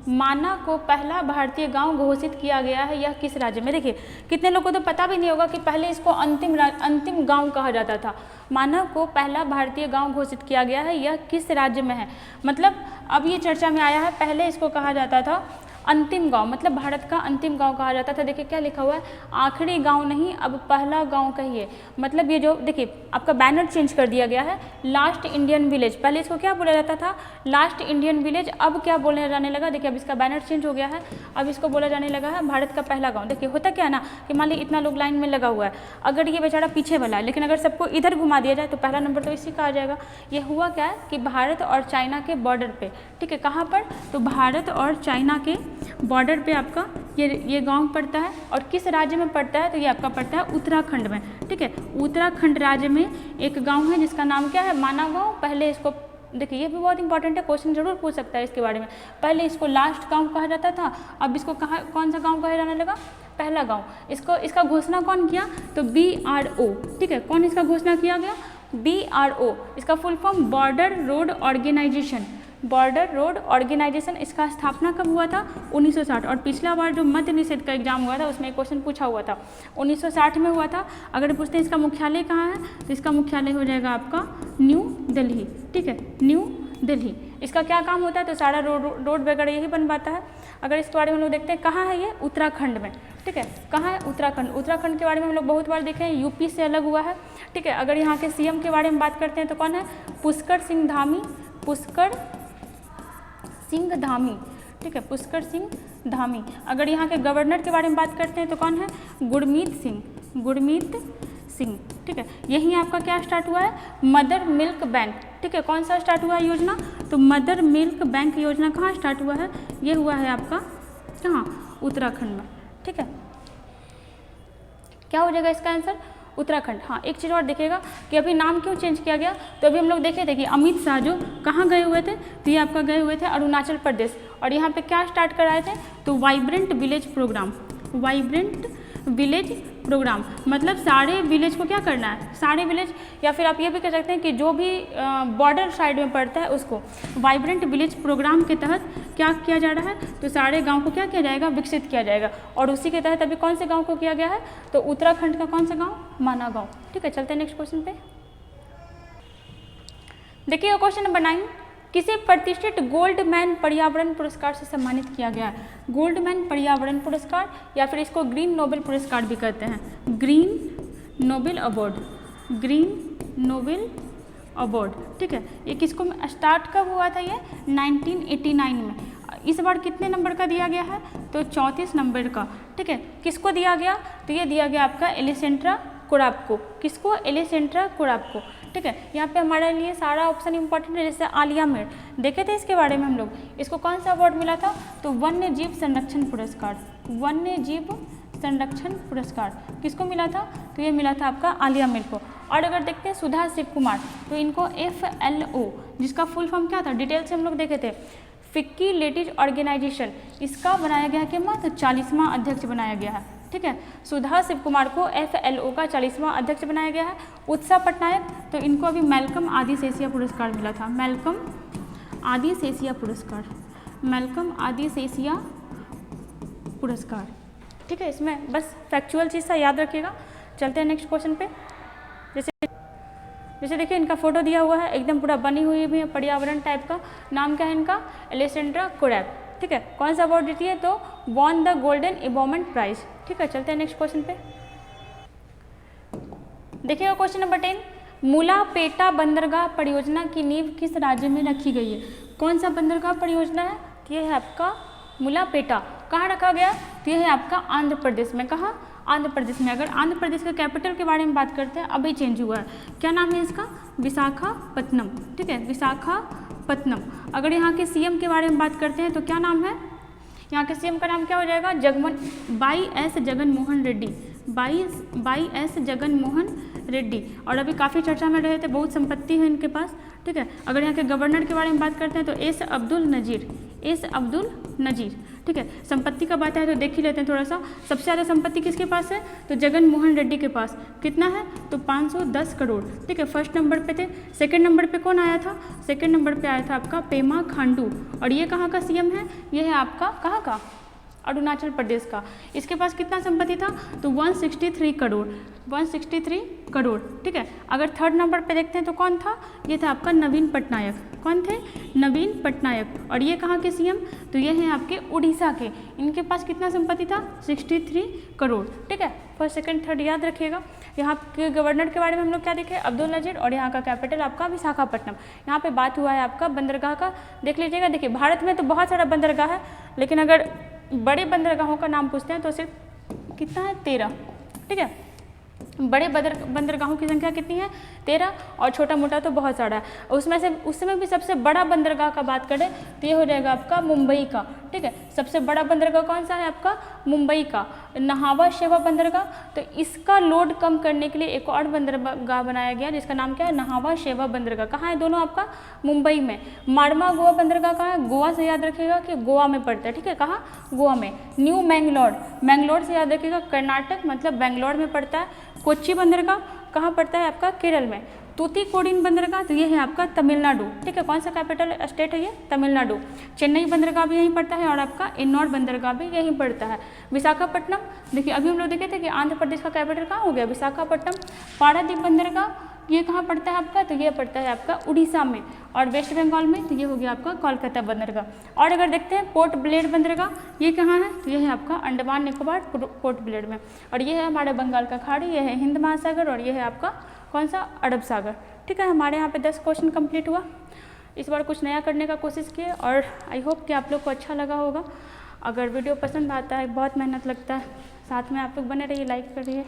B: माना को पहला भारतीय गांव घोषित किया गया है, यह किस राज्य में। देखिए कितने लोगों को तो पता भी नहीं होगा कि पहले इसको अंतिम गांव कहा जाता था। मानव को पहला भारतीय गांव घोषित किया गया है, यह किस राज्य में है। मतलब अब ये चर्चा में आया है, पहले इसको कहा जाता था अंतिम गांव, मतलब भारत का अंतिम गांव कहा जाता था। देखिए क्या लिखा हुआ है, आखिरी गांव नहीं, अब पहला गांव कहिए। मतलब ये जो देखिए आपका बैनर चेंज कर दिया गया है, लास्ट इंडियन विलेज। पहले इसको क्या बोला जाता था, लास्ट इंडियन विलेज, अब क्या बोलने जाने लगा, देखिए अब इसका बैनर चेंज हो गया है, अब इसको बोला जाने लगा है भारत का पहला गाँव। देखिए होता क्या है ना कि मान ली इतना लोग लाइन में लगा हुआ है, अगर ये बेचारा पीछे वाला है, लेकिन अगर सबको इधर घुमा दिया जाए तो पहला नंबर तो इसी का आ जाएगा। ये हुआ क्या है कि भारत और चाइना के बॉर्डर पे, ठीक है, कहाँ पर, तो भारत और चाइना के बॉर्डर पे आपका ये गांव पड़ता है। और किस राज्य में पड़ता है, तो ये आपका पड़ता है उत्तराखंड में, ठीक है। उत्तराखंड राज्य में एक गांव है जिसका नाम क्या है, माना गांव। पहले इसको देखिए, ये भी बहुत इंपॉर्टेंट है, क्वेश्चन जरूर पूछ सकता है इसके बारे में। पहले इसको लास्ट गांव कहा जाता था, अब इसको कौन सा गांव कहा जाने लगा, पहला गांव। इसका घोषणा कौन किया, तो BRO, ठीक है। कौन इसका घोषणा किया गया, BRO। इसका full form border road organisation, border road organisation. इसका स्थापना कब हुआ था, 1960। और पिछला बार जो मद्य निषेध का एग्जाम हुआ था उसमें एक क्वेश्चन पूछा हुआ था, 1960 में हुआ था। अगर पूछते हैं इसका मुख्यालय कहाँ है, तो इसका मुख्यालय हो जाएगा आपका न्यू दिल्ली, ठीक है, न्यू दिल्ली। इसका क्या काम होता है, तो सारा रोड वगैरह यही बनवाता है। अगर इसके बारे में हम लोग देखते हैं कहाँ है ये, उत्तराखंड में, ठीक है, कहाँ है, उत्तराखंड। उत्तराखंड के बारे में हम लोग बहुत बार देखे हैं, यूपी से अलग हुआ है, ठीक है। अगर यहाँ के CM के बारे में बात करते हैं तो कौन है, पुष्कर सिंह धामी, पुष्कर सिंह धामी, ठीक है, पुष्कर सिंह धामी। अगर यहाँ के गवर्नर के बारे में बात करते हैं तो कौन है, गुरमीत सिंह, ठीक है। यहीं आपका क्या स्टार्ट हुआ है, मदर मिल्क बैंक, ठीक है। कौन सा स्टार्ट हुआ है योजना, तो मदर मिल्क बैंक योजना कहाँ स्टार्ट हुआ है, ये हुआ है आपका कहाँ, उत्तराखंड में, ठीक है। क्या हो जाएगा इसका आंसर, उत्तराखंड। हाँ एक चीज़ और देखिएगा कि अभी नाम क्यों चेंज किया गया, तो अभी हम लोग देखे थे कि अमित शाह जो कहाँ गए हुए थे, तो ये आपका गए हुए थे अरुणाचल प्रदेश। और यहाँ पे क्या स्टार्ट कराए थे, तो vibrant village programme, vibrant village programme. मतलब सारे विलेज को क्या करना है, सारे विलेज, या फिर आप ये भी कह सकते हैं कि जो भी बॉर्डर साइड में पड़ता है उसको वाइब्रेंट विलेज प्रोग्राम के तहत क्या किया जा रहा है, तो सारे गांव को क्या किया जाएगा, विकसित किया जाएगा। और उसी के तहत अभी कौन से गांव को किया गया है, तो उत्तराखंड का कौन सा गांव, माना गांव, ठीक है। चलते हैं नेक्स्ट क्वेश्चन पे। देखिए क्वेश्चन नंबर 9, किसे प्रतिष्ठित गोल्डमैन पर्यावरण पुरस्कार से सम्मानित किया गया है। गोल्डमैन पर्यावरण पुरस्कार, या फिर इसको ग्रीन नोबेल पुरस्कार भी कहते हैं, green Nobel award, green Nobel award, ठीक है। ये किसको स्टार्ट कब हुआ था, ये 1989 में। इस बार कितने नंबर का दिया गया है, तो 34 नंबर का, ठीक है। किसको दिया गया, तो ये दिया गया आपका एलिसेंड्रा कोराप्को। किसको, एलिसेंड्रा कोराप्को, ठीक है। यहाँ पे हमारे लिए सारा ऑप्शन इंपॉर्टेंट है। जैसे आलिया मीर देखे थे इसके बारे में हम लोग, इसको कौन सा अवार्ड मिला था, तो वन्य जीव संरक्षण पुरस्कार, वन्य जीव संरक्षण पुरस्कार किसको मिला था? तो ये मिला था आपका आलिया मिर को। और अगर देखते हैं सुधा शिव कुमार, तो इनको FLO जिसका फुल फॉर्म क्या था, डिटेल से हम लोग देखे थे, फिक्की लेडीज ऑर्गेनाइजेशन, इसका बनाया गया कि मात्र 40वां अध्यक्ष बनाया गया है। ठीक है, सुधा शिव कुमार को FLO का 40वां अध्यक्ष बनाया गया है। उत्साह पटनायक, तो इनको अभी मैल्कम आदिसेसिया पुरस्कार मिला था, मैल्कम आदिसेसिया पुरस्कार, मैल्कम आदिसेसिया पुरस्कार। ठीक है, इसमें बस फैक्चुअल चीज़ सा याद रखिएगा। चलते हैं नेक्स्ट क्वेश्चन पे। जैसे देखिए इनका फोटो दिया हुआ है, एकदम पूरा बनी हुई भी है, पर्यावरण टाइप का। नाम क्या है इनका? एलेसेंड्रा कोरैब। ठीक है, कौन सा अवार्ड जीती है? तो वॉन द गोल्डन एबॉर्मेंट प्राइज। ठीक है, चलते हैं नेक्स्ट क्वेश्चन पे। देखिएगा क्वेश्चन नंबर 10, मुलापेटा बंदरगाह परियोजना की नींव किस राज्य में रखी गई है? कौन सा बंदरगाह परियोजना है? ये है आपका मुलापेटा। कहाँ रखा गया? तो यह है आपका आंध्र प्रदेश में। कहाँ? आंध्र प्रदेश में। अगर आंध्र प्रदेश के कैपिटल के बारे में बात करते हैं, अभी चेंज हुआ है, क्या नाम है इसका? विशाखापत्तनम। ठीक है, विशाखापत्तनम। अगर यहाँ के CM के बारे में बात करते हैं तो क्या नाम है? यहाँ के CM का नाम क्या हो जाएगा? By S Jaganmohan Reddy, by S Jaganmohan Reddy. और अभी काफ़ी चर्चा में रहे थे, बहुत संपत्ति है इनके पास। ठीक है, अगर यहाँ के गवर्नर के बारे में बात करते हैं तो एस अब्दुल नजीर। ठीक है, संपत्ति का बात है तो देख ही लेते हैं थोड़ा सा। सबसे ज़्यादा संपत्ति किसके पास है? तो जगनमोहन रेड्डी के पास। कितना है? तो 510 करोड़। ठीक है, फर्स्ट नंबर पे थे। सेकंड नंबर पे कौन आया था? सेकंड नंबर पे आया था आपका पेमा खांडू। और ये कहाँ का CM है? ये है आपका कहाँ का? अरुणाचल प्रदेश का। इसके पास कितना संपत्ति था? तो 163 करोड़, 163 करोड़। ठीक है, अगर थर्ड नंबर पे देखते हैं तो कौन था? ये था आपका नवीन पटनायक। कौन थे? नवीन पटनायक। और ये कहाँ के CM? तो ये हैं आपके उड़ीसा के। इनके पास कितना संपत्ति था? 63 करोड़। ठीक है, फर्स्ट सेकंड थर्ड याद रखिएगा। यहाँ के गवर्नर के बारे में हम लोग क्या देखे? अब्दुल नजीर। और यहाँ का कैपिटल आपका विशाखापट्टनम। यहाँ पे बात हुआ है आपका बंदरगाह का, देख लीजिएगा। देखिए भारत में तो बहुत सारा बंदरगाह है, लेकिन अगर बड़े बंदरगाहों का नाम पूछते हैं तो सिर्फ कितना है? 13। ठीक है, बड़े बंदरगाहों की संख्या कितनी है? 13। और छोटा मोटा तो बहुत सारा है। उसमें से उस समय भी सबसे बड़ा बंदरगाह का बात करें तो ये हो जाएगा आपका मुंबई का। ठीक है, सबसे बड़ा बंदरगाह कौन सा है आपका? मुंबई का। नहावा शेवा बंदरगाह, तो इसका लोड कम करने के लिए एक और बंदरगाह बनाया गया जिसका नाम क्या है? नहावा शेवा बंदरगाह। कहाँ है दोनों आपका? मुंबई में। मारवा गोवा बंदरगाह कहाँ है? गोवा से याद रखिएगा कि गोवा में पड़ता है। ठीक है, कहाँ? गोवा में। न्यू मैंगलोर, मैंगलोर से याद रखिएगा कर्नाटक मतलब बेंगलोर में पड़ता है। कोच्चि बंदरगाह कहाँ पड़ता है आपका? केरल में। तूतीकोडिन बंदरगाह, तो ये है आपका तमिलनाडु। ठीक है, कौन सा कैपिटल स्टेट है ये? तमिलनाडु। चेन्नई बंदरगाह भी यहीं पड़ता है और आपका इन्नौर बंदरगाह भी यहीं पड़ता है। विशाखापट्टनम, देखिए अभी हम लोग देखे थे कि आंध्र प्रदेश का कैपिटल कहाँ हो गया? विशाखापट्टनम। पारादीप बंदरगाह, ये कहाँ पड़ता है आपका? तो ये पड़ता है आपका उड़ीसा में। और वेस्ट बंगाल में, तो ये हो गया आपका कोलकाता बंदरगाह। और अगर देखते हैं पोर्ट ब्लेयर बंदरगाह, ये कहाँ है? तो ये है आपका अंडमान निकोबार पोर्ट ब्लेयर में। और ये है हमारे बंगाल का खाड़ी, ये है हिंद महासागर, और ये है आपका कौन सा? अरब सागर। ठीक है, हमारे यहाँ पे 10 क्वेश्चन कंप्लीट हुआ। इस बार कुछ नया करने का कोशिश किए और आई होप कि आप लोग को अच्छा लगा होगा। अगर वीडियो पसंद आता है, बहुत मेहनत लगता है, साथ में आप लोग बने रहिए, लाइक करिए।